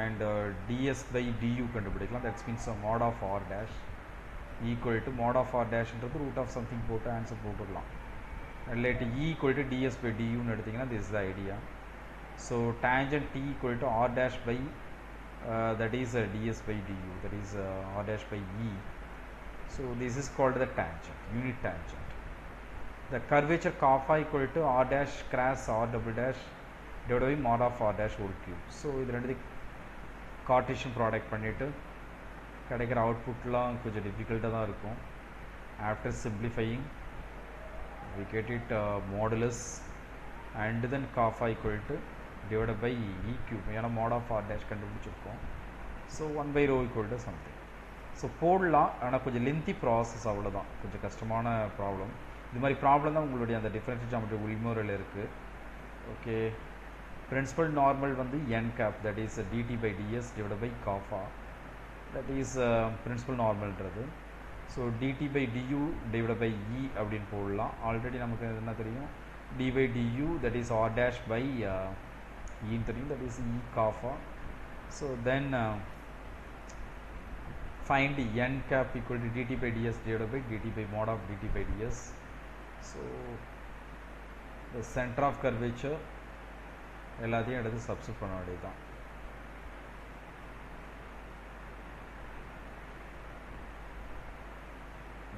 and ds by du கண்டுபிடிக்கலாம். That means mod of r dash equal to mod of r dash ன்றது root of something போட்டு answer போட்டுடலாம். Let e equal to ds by du ன்னு எடுத்தீங்கன்னா this is the idea. So tangent t equal to r dash by that is ds by du, that is r dash by e. So this is called the tangent, unit tangent. The curvature kappa equal to r dash cross r double dash divided by mod of r dash whole cube. So இது ரெண்டு Cartesian product பண்ணிட்டு கிடைக்கிற அவுட்புட்லாம் கொஞ்சம் டிஃபிகல்ட்டாக தான் இருக்கும். After simplifying we get it modulus and then kappa equal to divided by e cube, ஏன்னா mod of r dash கண்டுபிடிச்சிருக்கோம். So 1 by rho equal to something. So போடலாம், ஆனால் கொஞ்சம் லென்த்தி ப்ராசஸ், அவ்வளோதான், கொஞ்சம் கஷ்டமான ப்ராப்ளம். இது மாதிரி ப்ராப்ளம் தான் உங்களுடைய அந்த டிஃபரன்ஷியல் ஜியோமெட்ரி உள்முறையில் இருக்குது. Okay, principal normal n cap, that is dt by ds divided by kappa, that is principal நார்மல்ன்றது. So dt by du divided by e அப்படின்னு போடலாம். ஆல்ரெடி நமக்கு என்ன தெரியும், d by du that is r dash by e தெரியும், that is e kappa. So then find n cap equal to dt by ds divided by dt by mod of dt by ds. So the center of curvature எல்லாத்தையும் எடுத்து substitute பண்ண வேண்டியதுதான்.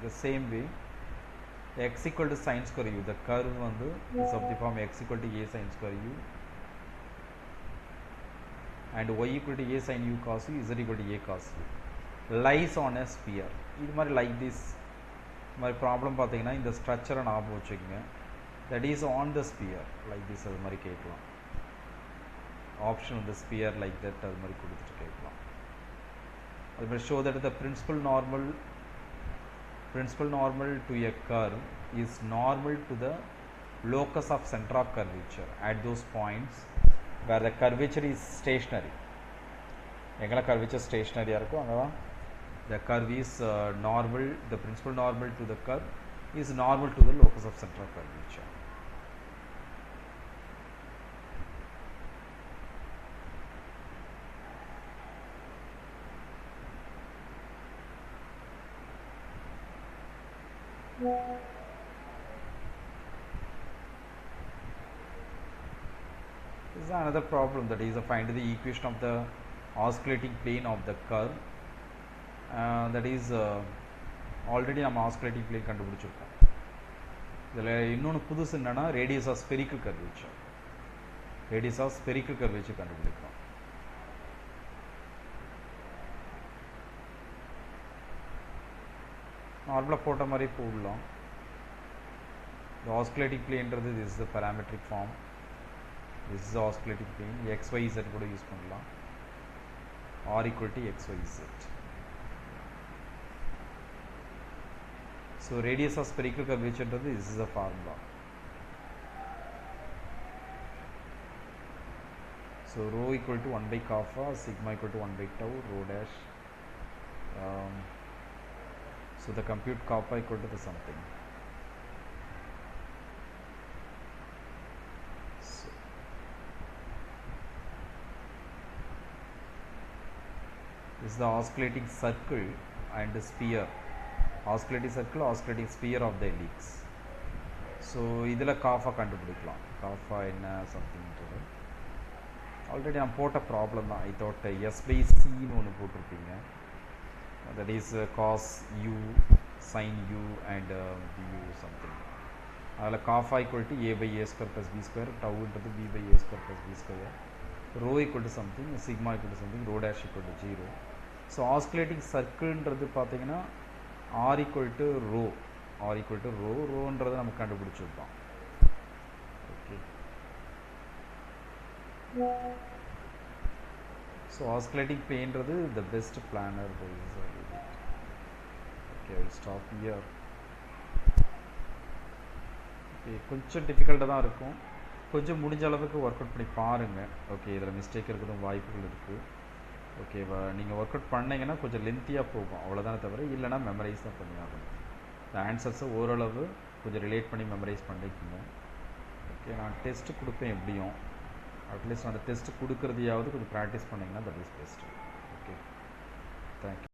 The same way x equal to sin square u, the curve வந்து is of the form x equal to a sin square u and y equal to a sin u cos u, z equal to a cos u lies on a sphere. இது மாதிரி like this மாதிரி problem பார்த்தீங்கன்னா இந்த ஸ்ட்ரக்சரை ஞாபகம் வச்சுக்கோங்க. that is on the sphere like this அது மாதிரி கேட்கலாம். option on the sphere like that அது மாதிரி கொடுத்துட்டு கேட்கலாம். அது மாதிரி show that the principal normal to a curve is normal to the locus of center of curvature at those points where the curvature is stationary. எங்கெல்லாம் curvature stationary இருக்கும் அங்கதான் the curve is normal, the principal normal to the curve is normal to the locus of center of curvature. This is another problem, that is find the equation of the oscillating plane of the curve. That is already நம்ம oscillating plane கண்டுபிடிச்சிருக்கோம். இதில் இன்னொன்று புதுசு என்னன்னா radius of spherical curvature. radius of spherical curvature கண்டுபிடிக்கிறோம். நார்மலாக போட்ட மாதிரி போடலாம். The oscillating plane this is the parametric form. This is the oscillating plane. x, y, z கூட யூஸ் பண்ணலாம். r equal to x, y, z. So radius of spherical curvature this is the formula. So rho equal to 1 by kappa, sigma equal to 1 by tau, rho dash. So the compute kappa equal to the something. So this is the oscillating circle and the sphere. Oscillating circle, oscillating sphere of the helix. So இதில் காஃபா கண்டுபிடிக்கலாம். காஃபா என்ன சம்திங்கிறது already நான் போட்ட problem தான். I thought s by cன்னு ஒன்று போட்டிருப்பீங்க. that is cos u, sin u and du something. அதில் காஃபா equal to a by a square plus b square, tauன்றது b by a square plus b square, rho equal to something, sigma equal to something, rho dash equal to 0. So oscillating circleன்றது பார்த்தீங்கன்னா r equal to rho, ரோன்றது நம்ம கண்டுபிடிச்சிருப்போம். Okay, so osculating பிளேன்றது the best planar basis. Okay, I will stop here. Okay, கொஞ்சம் டிஃபிகல்ட்டாக தான் இருக்கும். கொஞ்சம் முடிஞ்ச அளவுக்கு ஒர்க் அவுட் பண்ணி பாருங்கள். ஓகே, இதில் மிஸ்டேக் இருக்கிறதும் வாய்ப்புகள் இருக்குது. ஓகேவா, நீங்கள் ஒர்க் அவுட் பண்ணிங்கன்னா கொஞ்சம் லென்த்தியாக போகும், அவ்வளோதானே தவிர இல்லைனா மெமரைஸ் தான் பண்ணி ஆகணும். இந்த ஆன்சர்ஸை ஓரளவு கொஞ்சம் ரிலேட் பண்ணி மெமரைஸ் பண்ணிக்கோங்க. ஓகே, நான் டெஸ்ட்டு கொடுப்பேன் எப்படியும். அட்லீஸ்ட் அந்த டெஸ்ட்டு கொடுக்குறதையாவது கொஞ்சம் ப்ராக்டிஸ் பண்ணிங்கன்னா that is best. Okay, thank you.